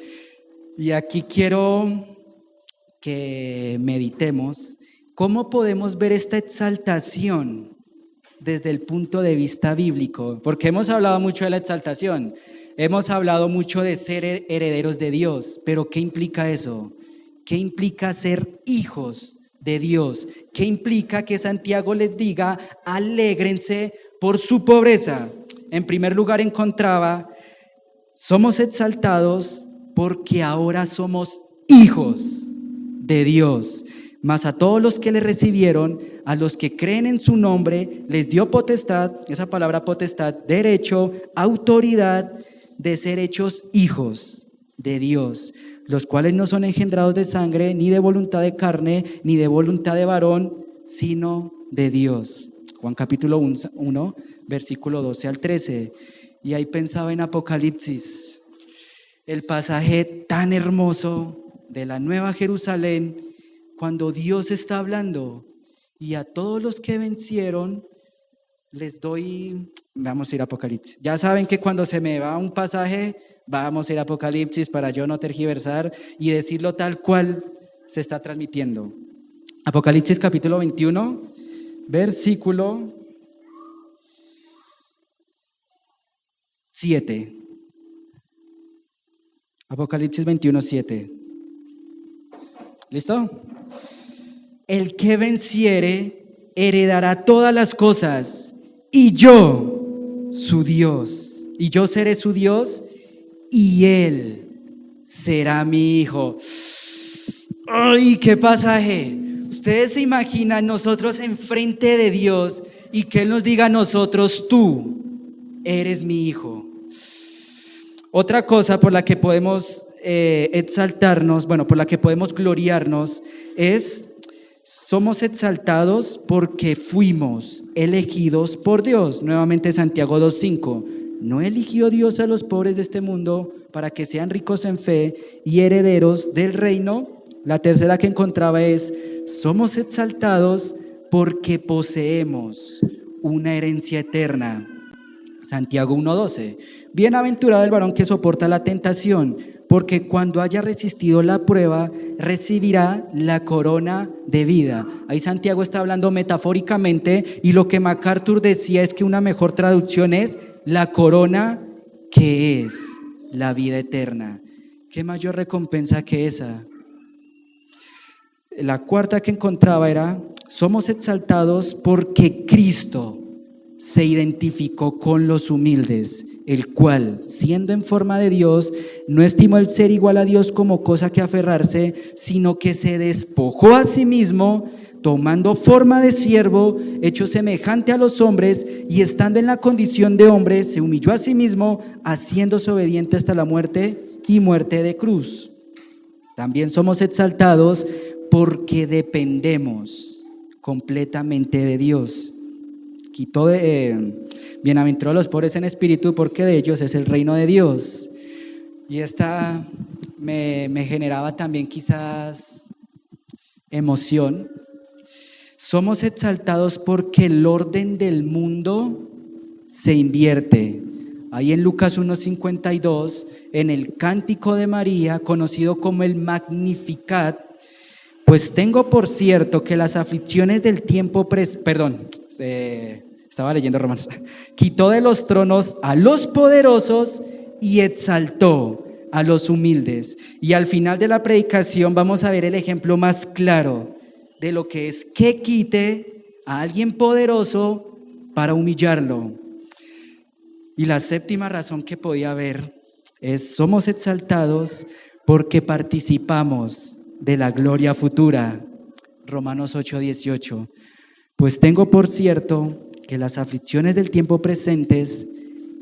A: Y aquí quiero que meditemos cómo podemos ver esta exaltación desde el punto de vista bíblico, porque hemos hablado mucho de la exaltación, hemos hablado mucho de ser herederos de Dios, pero ¿qué implica eso? ¿Qué implica ser hijos de Dios? ¿Qué implica que Santiago les diga: alégrense por su pobreza? En primer lugar encontraba: somos exaltados porque ahora somos hijos de Dios. Mas a todos los que le recibieron, a los que creen en su nombre, les dio potestad, esa palabra potestad, derecho, autoridad de ser hechos hijos de Dios, los cuales no son engendrados de sangre, ni de voluntad de carne, ni de voluntad de varón, sino de Dios. Juan capítulo 1, versículo 12 al 13. Y ahí pensaba en Apocalipsis, el pasaje tan hermoso de la Nueva Jerusalén, cuando Dios está hablando: y a todos los que vencieron les doy. Vamos a ir a Apocalipsis. Ya saben que cuando se me va un pasaje, vamos a ir a Apocalipsis para yo no tergiversar y decirlo tal cual se está transmitiendo. Apocalipsis capítulo 21, versículo 7. Apocalipsis 21, 7. ¿Listo? El que venciere heredará todas las cosas, y yo, su Dios, y yo seré su Dios, y él será mi hijo. ¡Ay, qué pasaje! Ustedes se imaginan nosotros enfrente de Dios y que Él nos diga a nosotros: tú eres mi hijo. Otra cosa por la que podemos exaltarnos, bueno, por la que podemos gloriarnos, es Somos exaltados porque fuimos elegidos por Dios. Nuevamente Santiago 2:5. ¿No eligió Dios a los pobres de este mundo para que sean ricos en fe y herederos del reino? La tercera que encontraba es: somos exaltados porque poseemos una herencia eterna. Santiago 1:12. Bienaventurado el varón que soporta la tentación, porque cuando haya resistido la prueba, recibirá la corona de vida. Ahí Santiago está hablando metafóricamente, y lo que MacArthur decía es que una mejor traducción es la corona que es la vida eterna. ¿Qué mayor recompensa que esa? La cuarta que encontraba era: somos exaltados porque Cristo se identificó con los humildes, el cual, siendo en forma de Dios, no estimó el ser igual a Dios como cosa que aferrarse, sino que se despojó a sí mismo, tomando forma de siervo, hecho semejante a los hombres, y estando en la condición de hombre, se humilló a sí mismo, haciéndose obediente hasta la muerte y muerte de cruz. También somos exaltados porque dependemos completamente de Dios. Quitó bienaventurados los pobres en espíritu, porque de ellos es el reino de Dios. Y esta me generaba también quizás emoción. Somos exaltados porque el orden del mundo se invierte. Ahí en Lucas 1:52, en el Cántico de María, conocido como el Magnificat: pues tengo por cierto que las aflicciones del tiempo estaba leyendo Romanos. Quitó de los tronos a los poderosos y exaltó a los humildes. Y al final de la predicación vamos a ver el ejemplo más claro de lo que es que quite a alguien poderoso para humillarlo. Y la séptima razón que podía haber es: somos exaltados porque participamos de la gloria futura. Romanos 8:18. Pues tengo por cierto que las aflicciones del tiempo presentes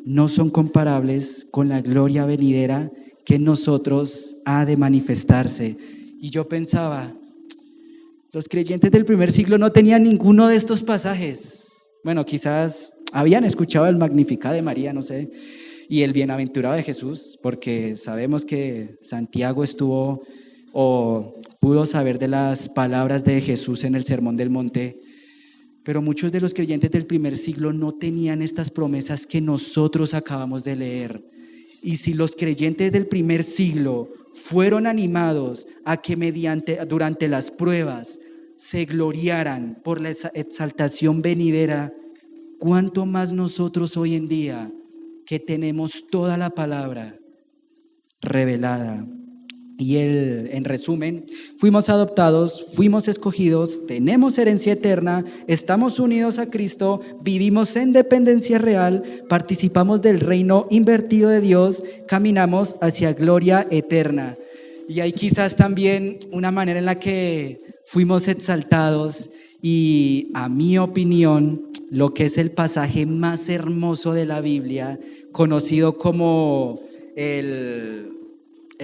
A: no son comparables con la gloria venidera que en nosotros ha de manifestarse. Y yo pensaba, los creyentes del primer siglo no tenían ninguno de estos pasajes. Bueno, quizás habían escuchado el Magnificat de María, no sé, y el Bienaventurado de Jesús, porque sabemos que Santiago estuvo o pudo saber de las palabras de Jesús en el Sermón del Monte. Pero muchos de los creyentes del primer siglo no tenían estas promesas que nosotros acabamos de leer. Y si los creyentes del primer siglo fueron animados a que durante las pruebas se gloriaran por la exaltación venidera, ¿cuánto más nosotros hoy en día, que tenemos toda la palabra revelada? Y en resumen, fuimos adoptados, fuimos escogidos, tenemos herencia eterna, estamos unidos a Cristo, vivimos en dependencia real, participamos del reino invertido de Dios, caminamos hacia gloria eterna. Y hay quizás también una manera en la que fuimos exaltados, y a mi opinión, lo que es el pasaje más hermoso de la Biblia, conocido como el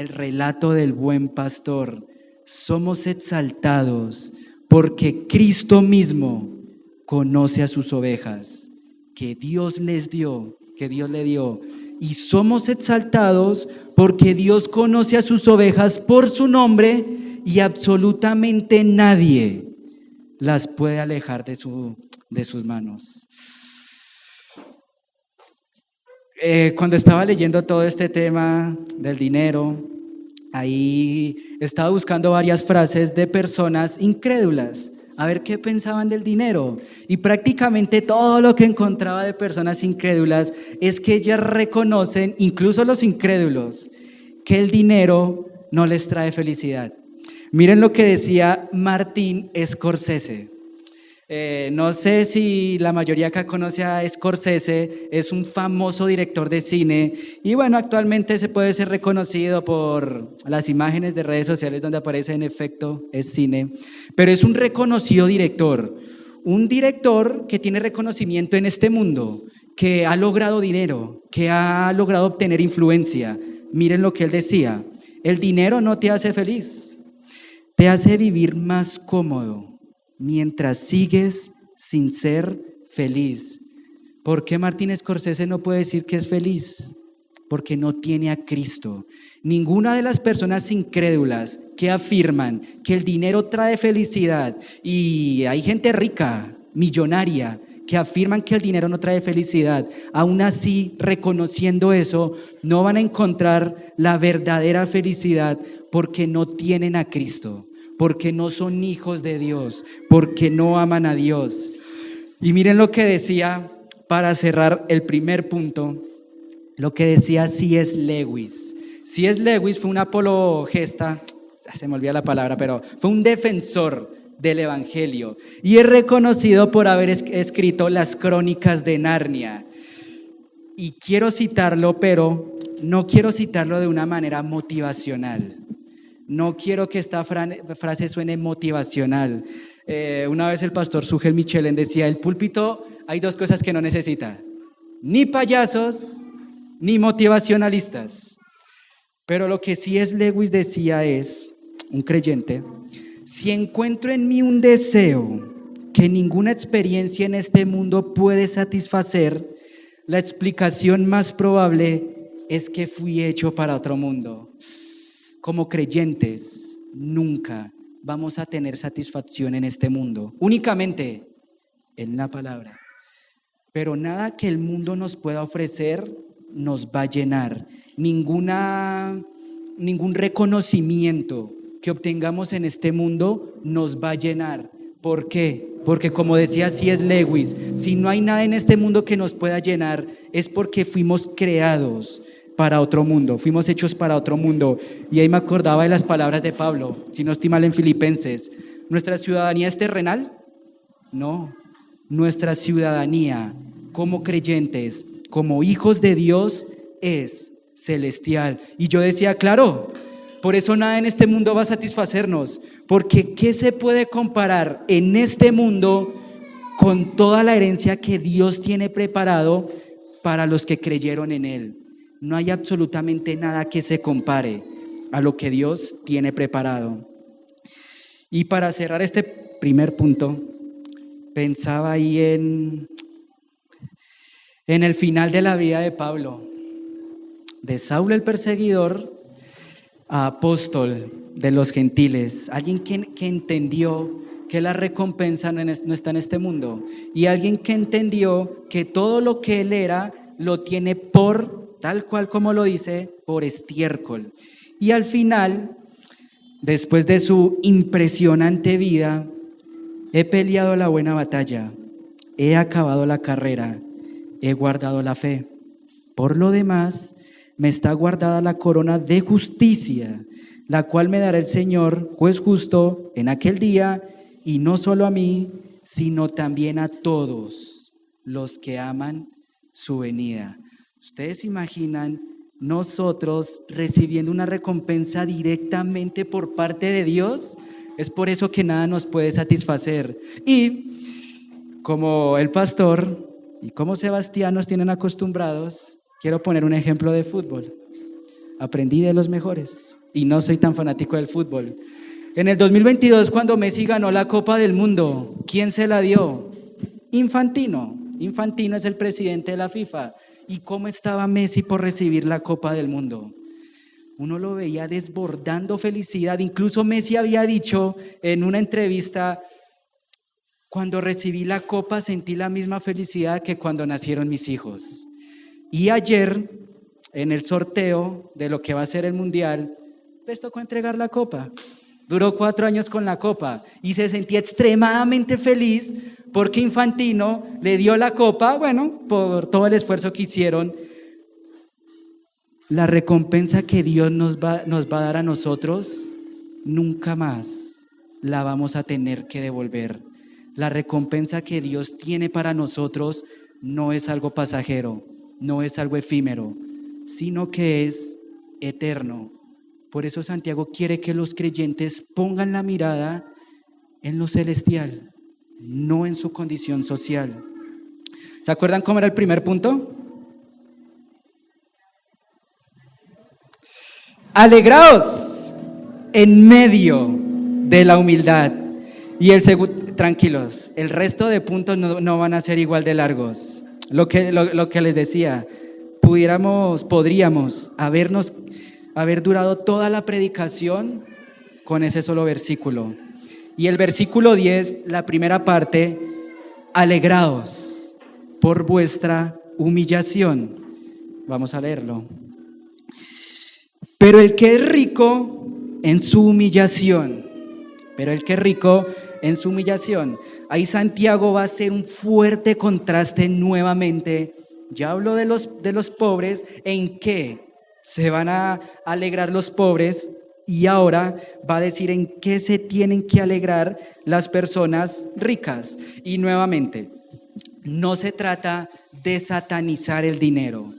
A: relato del buen pastor. Somos exaltados porque Cristo mismo conoce a sus ovejas, que Dios les dio, que Dios le dio. Y somos exaltados porque Dios conoce a sus ovejas por su nombre, y absolutamente nadie las puede alejar de sus manos. Cuando estaba leyendo todo este tema del dinero, ahí estaba buscando varias frases de personas incrédulas, a ver qué pensaban del dinero. Y prácticamente todo lo que encontraba de personas incrédulas es que ellas reconocen, incluso los incrédulos, que el dinero no les trae felicidad. Miren lo que decía Martin Scorsese. No sé si la mayoría acá conoce a Scorsese, es un famoso director de cine, y bueno, actualmente se puede ser reconocido por las imágenes de redes sociales donde aparece en efecto es cine, pero es un reconocido director, un director que tiene reconocimiento en este mundo, que ha logrado dinero, que ha logrado obtener influencia. Miren lo que él decía: el dinero no te hace feliz, te hace vivir más cómodo, mientras sigues sin ser feliz. ¿Por qué Martin Scorsese no puede decir que es feliz? Porque no tiene a Cristo. Ninguna de las personas incrédulas que afirman que el dinero trae felicidad, y hay gente rica, millonaria, que afirman que el dinero no trae felicidad, aún así, reconociendo eso, no van a encontrar la verdadera felicidad porque no tienen a Cristo, porque no son hijos de Dios, porque no aman a Dios. Y miren lo que decía, para cerrar el primer punto, lo que decía C.S. Lewis. C.S. Lewis fue un apologista, se me olvida la palabra, pero fue un defensor del Evangelio y es reconocido por haber escrito las Crónicas de Narnia. Y quiero citarlo, pero no quiero citarlo de una manera motivacional. No quiero que esta frase suene motivacional. Una vez el pastor Sugel Michelén decía, el púlpito hay dos cosas que no necesita, ni payasos, ni motivacionalistas. Pero lo que C.S. Lewis decía es, un creyente, si encuentro en mí un deseo que ninguna experiencia en este mundo puede satisfacer, la explicación más probable es que fui hecho para otro mundo. Como creyentes, nunca vamos a tener satisfacción en este mundo, únicamente en la palabra. Pero nada que el mundo nos pueda ofrecer nos va a llenar. Ningún reconocimiento que obtengamos en este mundo nos va a llenar. ¿Por qué? Porque como decía C.S. Lewis, si no hay nada en este mundo que nos pueda llenar, es porque fuimos creados para otro mundo, fuimos hechos para otro mundo. Y ahí me acordaba de las palabras de Pablo, si no estoy mal, en Filipenses. ¿Nuestra ciudadanía es terrenal? No, nuestra ciudadanía como creyentes, como hijos de Dios, es celestial. Y yo decía, claro, por eso nada en este mundo va a satisfacernos, porque ¿qué se puede comparar en este mundo con toda la herencia que Dios tiene preparado para los que creyeron en Él? No hay absolutamente nada que se compare a lo que Dios tiene preparado. Y para cerrar este primer punto, pensaba ahí en el final de la vida de Pablo, de Saulo el perseguidor a apóstol de los gentiles, alguien que entendió que la recompensa no está en este mundo, y alguien que entendió que todo lo que él era lo tiene por, tal cual como lo dice, por estiércol. Y al final, después de su impresionante vida, he peleado la buena batalla, he acabado la carrera, he guardado la fe. Por lo demás, me está guardada la corona de justicia, la cual me dará el Señor, juez justo, en aquel día, y no solo a mí, sino también a todos los que aman su venida. ¿Ustedes imaginan nosotros recibiendo una recompensa directamente por parte de Dios? Es por eso que nada nos puede satisfacer. Y como el pastor y como Sebastián nos tienen acostumbrados, quiero poner un ejemplo de fútbol. Aprendí de los mejores y no soy tan fanático del fútbol. En el 2022, cuando Messi ganó la Copa del Mundo, ¿quién se la dio? Infantino. Infantino es el presidente de la FIFA. ¿Y cómo estaba Messi por recibir la Copa del Mundo? Uno lo veía desbordando felicidad. Incluso Messi había dicho en una entrevista, cuando recibí la copa sentí la misma felicidad que cuando nacieron mis hijos. Y ayer, en el sorteo de lo que va a ser el Mundial, les tocó entregar la copa. Duró 4 años con la copa y se sentía extremadamente feliz porque Infantino le dio la copa, bueno, por todo el esfuerzo que hicieron. La recompensa que Dios nos va a dar a nosotros, nunca más la vamos a tener que devolver. La recompensa que Dios tiene para nosotros no es algo pasajero, no es algo efímero, sino que es eterno. Por eso Santiago quiere que los creyentes pongan la mirada en lo celestial, no en su condición social. ¿Se acuerdan cómo era el primer punto? Alegraos en medio de la humildad. Y el segundo, tranquilos, el resto de puntos no van a ser igual de largos. Lo que les decía, podríamos haber durado toda la predicación con ese solo versículo. Y el versículo 10, la primera parte, alegraos por vuestra humillación. Vamos a leerlo. Pero el que es rico en su humillación, ahí Santiago va a hacer un fuerte contraste nuevamente. Ya habló de los pobres, en qué se van a alegrar los pobres, y ahora va a decir en qué se tienen que alegrar las personas ricas. Y nuevamente, no se trata de satanizar el dinero,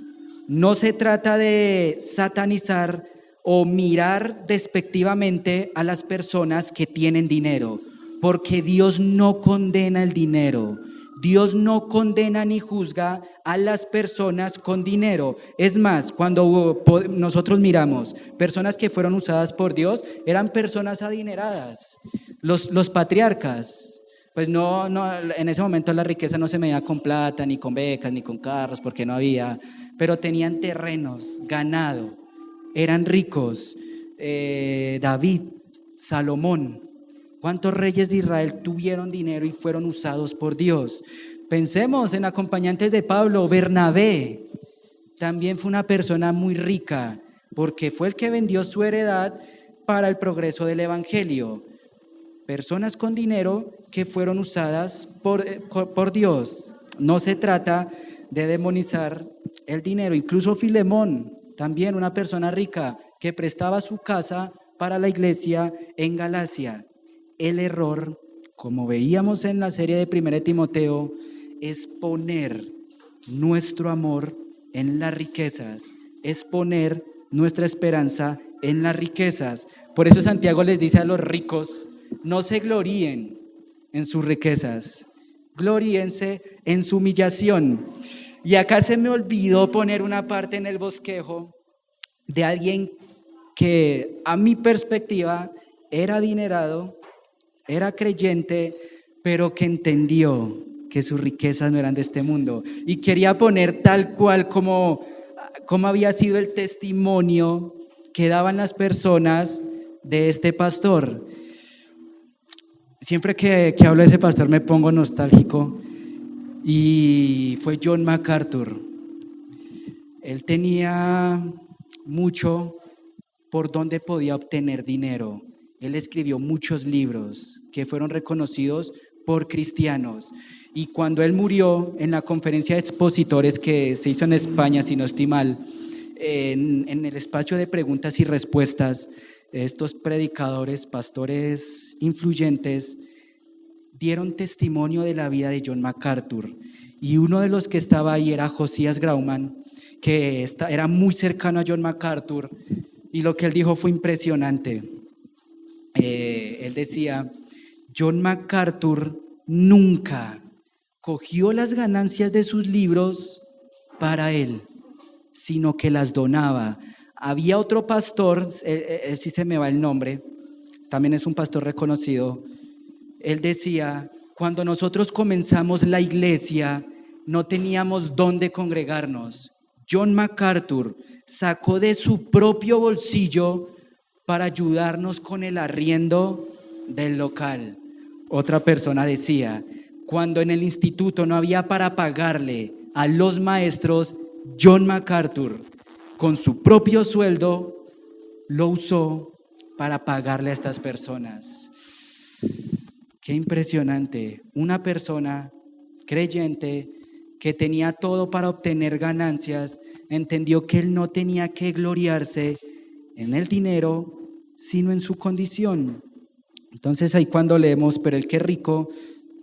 A: no se trata de satanizar o mirar despectivamente a las personas que tienen dinero, porque Dios no condena el dinero. Dios no condena ni juzga a las personas con dinero. Es más, cuando nosotros miramos personas que fueron usadas por Dios, eran personas adineradas. Los patriarcas, pues no, en ese momento la riqueza no se medía con plata, ni con becas, ni con carros, porque no había, pero tenían terrenos, ganado, eran ricos. David, Salomón. ¿Cuántos reyes de Israel tuvieron dinero y fueron usados por Dios? Pensemos en acompañantes de Pablo. Bernabé también fue una persona muy rica, porque fue el que vendió su heredad para el progreso del evangelio. Personas con dinero que fueron usadas por Dios. No se trata de demonizar el dinero. Incluso Filemón, también una persona rica que prestaba su casa para la iglesia en Galacia. El error, como veíamos en la serie de 1 Timoteo, es poner nuestro amor en las riquezas, es poner nuestra esperanza en las riquezas. Por eso Santiago les dice a los ricos, no se gloríen en sus riquezas, gloríense en su humillación. Y acá se me olvidó poner una parte en el bosquejo de alguien que a mi perspectiva era adinerado, era creyente, pero que entendió que sus riquezas no eran de este mundo. Y quería poner tal cual como había sido el testimonio que daban las personas de este pastor. Siempre que hablo de ese pastor me pongo nostálgico. Y fue John MacArthur. Él tenía mucho por donde podía obtener dinero. Él escribió muchos libros que fueron reconocidos por cristianos. Y cuando él murió en la conferencia de expositores que se hizo en España, si no estoy mal, en el espacio de preguntas y respuestas, estos predicadores, pastores influyentes, dieron testimonio de la vida de John MacArthur. Y uno de los que estaba ahí era Josías Grauman, que era muy cercano a John MacArthur. Y lo que él dijo fue impresionante. Él decía, John MacArthur nunca cogió las ganancias de sus libros para él, sino que las donaba. Había otro pastor, él sí se me va el nombre, también es un pastor reconocido. Él decía, cuando nosotros comenzamos la iglesia, no teníamos dónde congregarnos. John MacArthur sacó de su propio bolsillo para ayudarnos con el arriendo del local. Otra persona decía, cuando en el instituto no había para pagarle a los maestros, John MacArthur, con su propio sueldo, lo usó para pagarle a estas personas. Qué impresionante. Una persona creyente que tenía todo para obtener ganancias, entendió que él no tenía que gloriarse en el dinero, sino en su condición. Entonces ahí cuando leemos, pero el que es rico,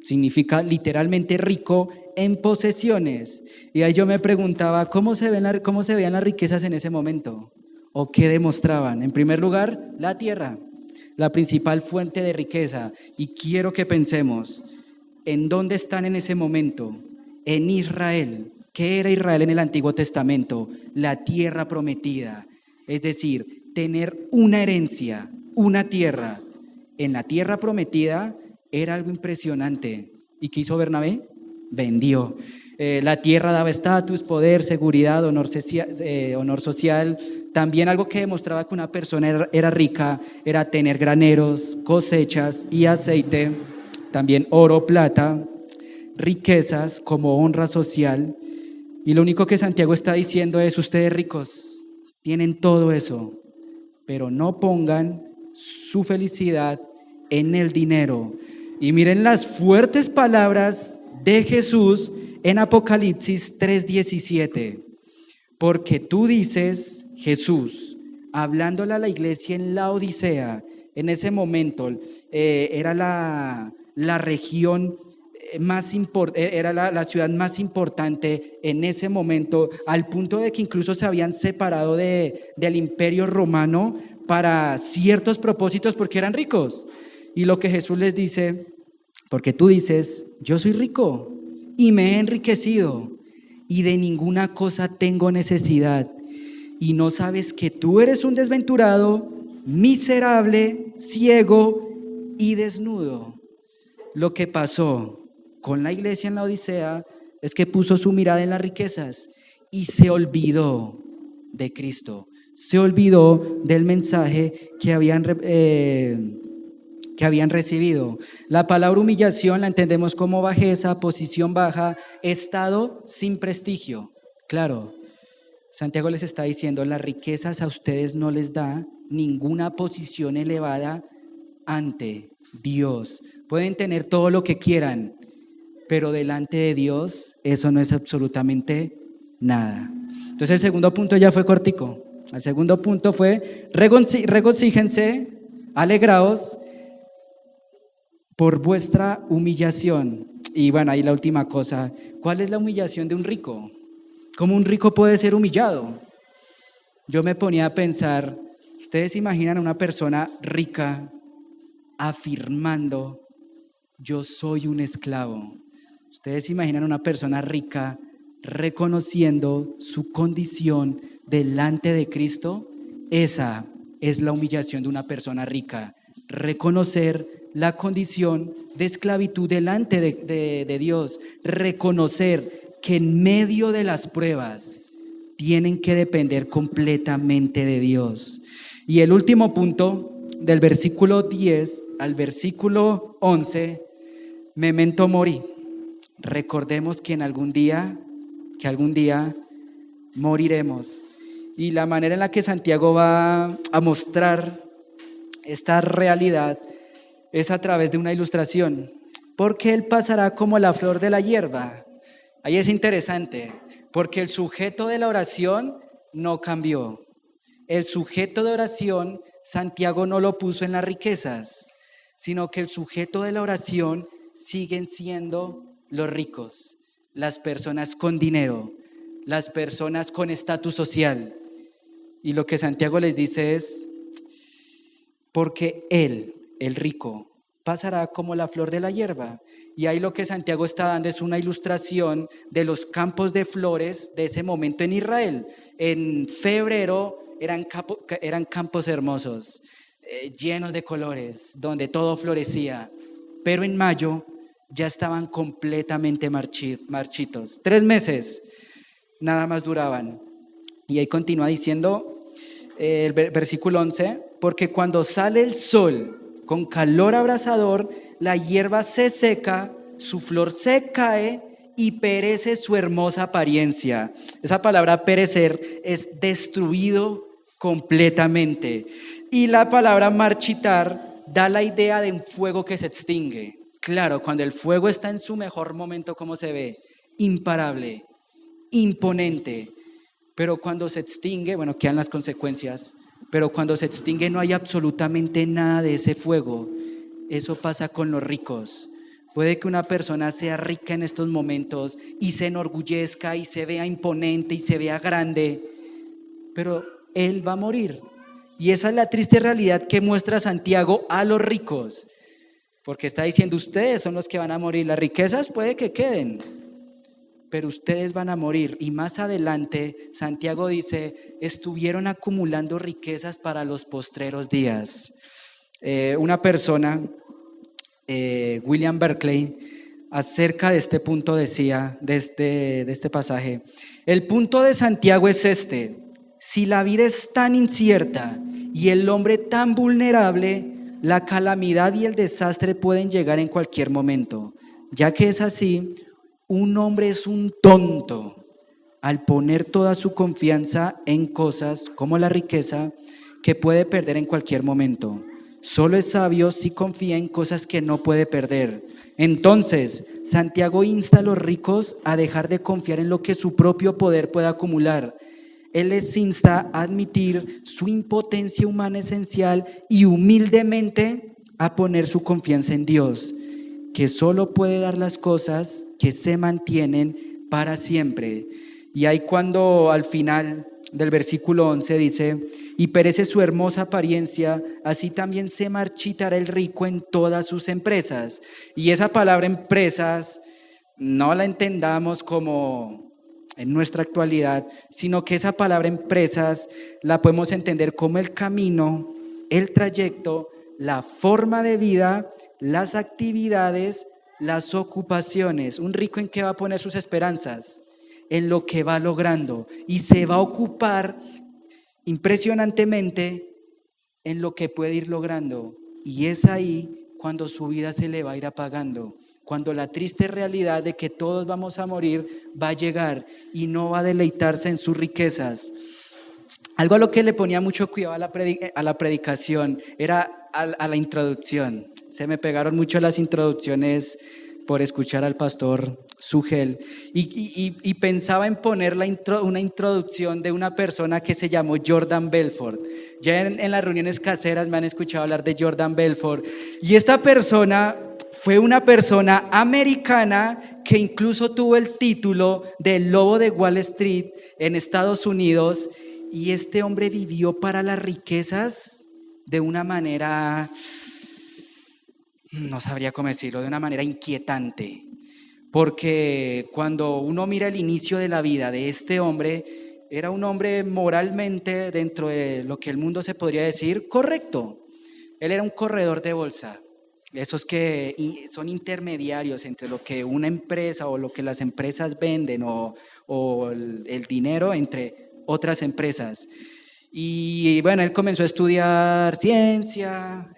A: significa literalmente rico en posesiones. Y ahí yo me preguntaba, ¿cómo se veían las riquezas en ese momento? ¿O qué demostraban? En primer lugar, la tierra, la principal fuente de riqueza. Y quiero que pensemos, ¿en dónde están en ese momento? En Israel. ¿Qué era Israel en el Antiguo Testamento? La tierra prometida. Es decir, tener una herencia, una tierra. En la tierra prometida Era algo impresionante. ¿Y qué hizo Bernabé? Vendió. La tierra daba estatus, poder, seguridad, honor social. También algo que demostraba que una persona era rica era tener graneros, cosechas y aceite. También oro, plata, riquezas como honra social. Y lo único que Santiago está diciendo es: ustedes ricos tienen todo eso, pero no pongan su felicidad en el dinero. Y miren las fuertes palabras de Jesús en Apocalipsis 3:17. Porque tú dices, Jesús, hablándole a la iglesia en la Odisea, en ese momento era la región era la ciudad más importante en ese momento, al punto de que incluso se habían separado del imperio romano para ciertos propósitos porque eran ricos. Y lo que Jesús les dice: porque tú dices, yo soy rico y me he enriquecido y de ninguna cosa tengo necesidad, y no sabes que tú eres un desventurado, miserable, ciego y desnudo. Lo que pasó con la iglesia en la Odisea es que puso su mirada en las riquezas y se olvidó de Cristo, se olvidó del mensaje que habían recibido. La palabra humillación la entendemos como bajeza, posición baja, estado sin prestigio. Claro, Santiago les está diciendo: las riquezas a ustedes no les da ninguna posición elevada ante Dios. Pueden tener todo lo que quieran, pero delante de Dios eso no es absolutamente nada. Entonces el segundo punto ya fue cortico. El segundo punto fue: regocíjense, alegraos por vuestra humillación. Y bueno, ahí la última cosa: ¿cuál es la humillación de un rico? ¿Cómo un rico puede ser humillado? Yo me ponía a pensar, ¿ustedes imaginan a una persona rica afirmando: yo soy un esclavo? ¿Ustedes imaginan a una persona rica reconociendo su condición delante de Cristo? Esa es la humillación de una persona rica: reconocer la condición de esclavitud delante de Dios, reconocer que en medio de las pruebas tienen que depender completamente de Dios. Y el último punto, del versículo 10 al versículo 11, memento mori. Recordemos que algún día moriremos. Y la manera en la que Santiago va a mostrar esta realidad es a través de una ilustración. Porque él pasará como la flor de la hierba. Ahí es interesante, porque el sujeto de la oración no cambió. El sujeto de oración, Santiago no lo puso en las riquezas, sino que el sujeto de la oración siguen siendo los ricos, las personas con dinero, las personas con estatus social. Y lo que Santiago les dice es: porque él, el rico, pasará como la flor de la hierba. Y ahí lo que Santiago está dando es una ilustración de los campos de flores de ese momento en Israel. En febrero eran campos hermosos, llenos de colores, donde todo florecía. Pero en mayo ya estaban completamente marchitos. 3 meses nada más duraban. Y ahí continúa diciendo el versículo 11: porque cuando sale el sol con calor abrasador, la hierba se seca, su flor se cae y perece su hermosa apariencia. Esa palabra perecer es destruido completamente. Y la palabra marchitar da la idea de un fuego que se extingue. Claro, cuando el fuego está en su mejor momento, ¿cómo se ve? Imparable, imponente. Pero cuando se extingue, bueno, quedan las consecuencias. Pero cuando se extingue no hay absolutamente nada de ese fuego. Eso pasa con los ricos. Puede que una persona sea rica en estos momentos y se enorgullezca y se vea imponente y se vea grande, pero él va a morir. Y esa es la triste realidad que muestra Santiago a los ricos, porque está diciendo: ustedes son los que van a morir. Las riquezas puede que queden, pero ustedes van a morir. Y más adelante Santiago dice: estuvieron acumulando riquezas para los postreros días. Una persona William Berkeley, acerca de este punto decía, de este pasaje: el punto de Santiago es este: si la vida es tan incierta y el hombre tan vulnerable, la calamidad y el desastre pueden llegar en cualquier momento. Ya que es así, un hombre es un tonto al poner toda su confianza en cosas como la riqueza, que puede perder en cualquier momento. Solo es sabio si confía en cosas que no puede perder. Entonces, Santiago insta a los ricos a dejar de confiar en lo que su propio poder puede acumular. Él les insta a admitir su impotencia humana esencial y humildemente a poner su confianza en Dios, que solo puede dar las cosas que se mantienen para siempre. Y ahí cuando al final del versículo 11 dice: y perece su hermosa apariencia, así también se marchitará el rico en todas sus empresas. Y esa palabra empresas no la entendamos como en nuestra actualidad, sino que esa palabra empresas la podemos entender como el camino, el trayecto, la forma de vida, las actividades, las ocupaciones. Un rico, ¿en qué va a poner sus esperanzas? En lo que va logrando, y se va a ocupar impresionantemente en lo que puede ir logrando. Y es ahí cuando su vida se le va a ir apagando, cuando la triste realidad de que todos vamos a morir va a llegar, y no va a deleitarse en sus riquezas. Algo a lo que le ponía mucho cuidado a la predicación era a la introducción. Se me pegaron mucho las introducciones por escuchar al pastor Sugel, y pensaba en poner una introducción de una persona que se llamó Jordan Belfort. Ya en las reuniones caseras me han escuchado hablar de Jordan Belfort, y esta persona fue una persona americana que incluso tuvo el título del Lobo de Wall Street en Estados Unidos. Y este hombre vivió para las riquezas de una manera, no sabría cómo decirlo, de una manera inquietante. Porque cuando uno mira el inicio de la vida de este hombre, era un hombre moralmente, dentro de lo que el mundo se podría decir, correcto. Él era un corredor de bolsa, esos que son intermediarios entre lo que una empresa o lo que las empresas venden o el dinero entre otras empresas. Y bueno, él comenzó a estudiar ciencia,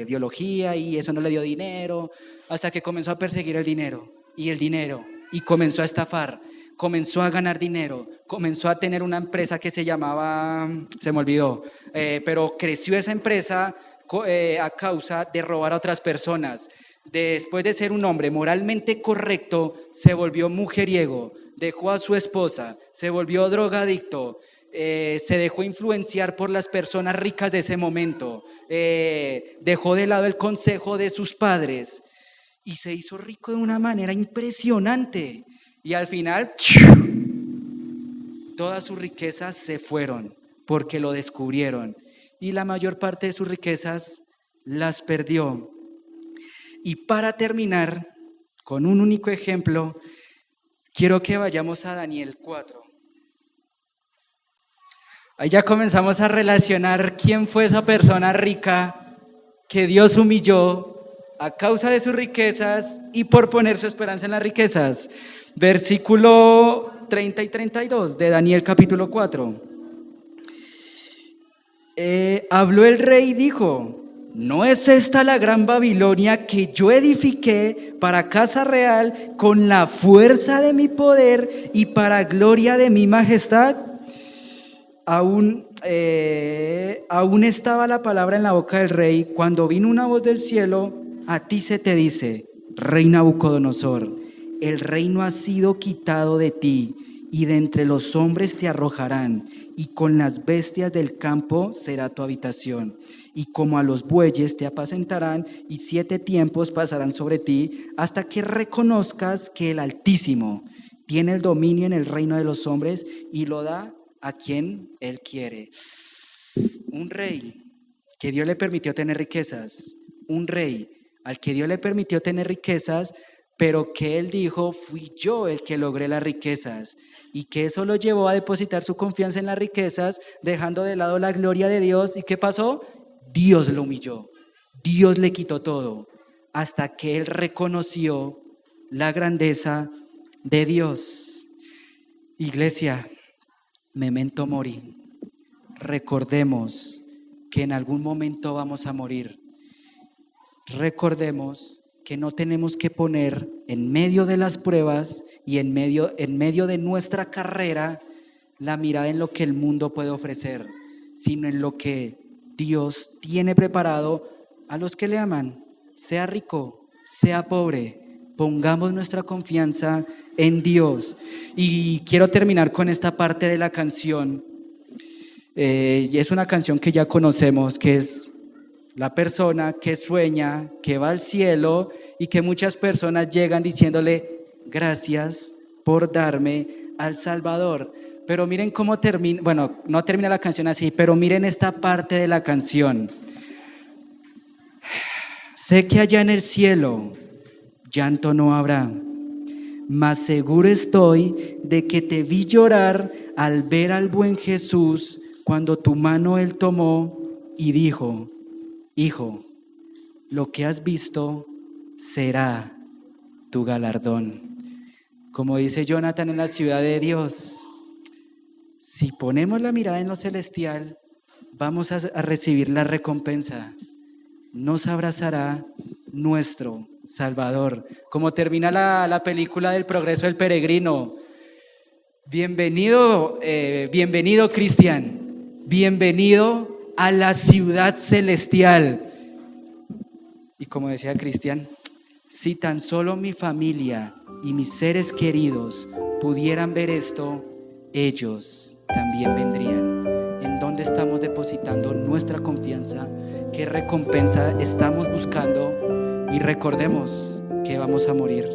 A: biología, y eso no le dio dinero, hasta que comenzó a perseguir el dinero, y comenzó a estafar, comenzó a ganar dinero, comenzó a tener una empresa que se llamaba, se me olvidó, pero creció esa empresa a causa de robar a otras personas. Después de ser un hombre moralmente correcto, se volvió mujeriego, dejó a su esposa, se volvió drogadicto, se dejó influenciar por las personas ricas de ese momento, dejó de lado el consejo de sus padres y se hizo rico de una manera impresionante. Y al final, todas sus riquezas se fueron porque lo descubrieron, y la mayor parte de sus riquezas las perdió. Y para terminar con un único ejemplo, quiero que vayamos a Daniel 4. Ahí ya comenzamos a relacionar quién fue esa persona rica que Dios humilló a causa de sus riquezas y por poner su esperanza en las riquezas. Versículo 30 y 32 de Daniel capítulo 4. Habló el rey y dijo: ¿no es esta la gran Babilonia que yo edifiqué para casa real con la fuerza de mi poder y para gloria de mi majestad? Aún estaba la palabra en la boca del rey cuando vino una voz del cielo: a ti se te dice, rey Nabucodonosor, el reino ha sido quitado de ti, y de entre los hombres te arrojarán, y con las bestias del campo será tu habitación. Y como a los bueyes te apacentarán, y 7 tiempos pasarán sobre ti, hasta que reconozcas que el Altísimo tiene el dominio en el reino de los hombres y lo da a quien Él quiere. Un rey que Dios le permitió tener riquezas, un rey al que Dios le permitió tener riquezas, pero que Él dijo: fui yo el que logré las riquezas, y que eso lo llevó a depositar su confianza en las riquezas, dejando de lado la gloria de Dios. ¿Y qué pasó? Dios lo humilló, Dios le quitó todo. hasta que él reconoció la grandeza de Dios. Iglesia, memento mori. Recordemos que en algún momento vamos a morir. Recordemos que no tenemos que poner en medio de las pruebas y en medio de nuestra carrera la mirada en lo que el mundo puede ofrecer, sino en lo que Dios tiene preparado a los que le aman, sea rico, sea pobre. Pongamos nuestra confianza en Dios. Y quiero terminar con esta parte de la canción. Es una canción que ya conocemos, que es la persona que sueña, que va al cielo y que muchas personas llegan diciéndole gracias por darme al Salvador. Pero miren cómo termina, bueno, no termina la canción así, pero miren esta parte de la canción. Sé que allá en el cielo llanto no habrá, mas seguro estoy de que te vi llorar al ver al buen Jesús cuando tu mano él tomó y dijo: hijo, lo que has visto será tu galardón. Como dice Jonathan en La Ciudad de Dios, si ponemos la mirada en lo celestial, vamos a recibir la recompensa. Nos abrazará nuestro Salvador. Como termina la película del progreso del peregrino. Bienvenido, bienvenido Cristian, bienvenido a la ciudad celestial. Y como decía Cristian, si tan solo mi familia y mis seres queridos pudieran ver esto, ellos también vendrían. ¿En dónde estamos depositando nuestra confianza? ¿Qué recompensa estamos buscando? Y recordemos que vamos a morir.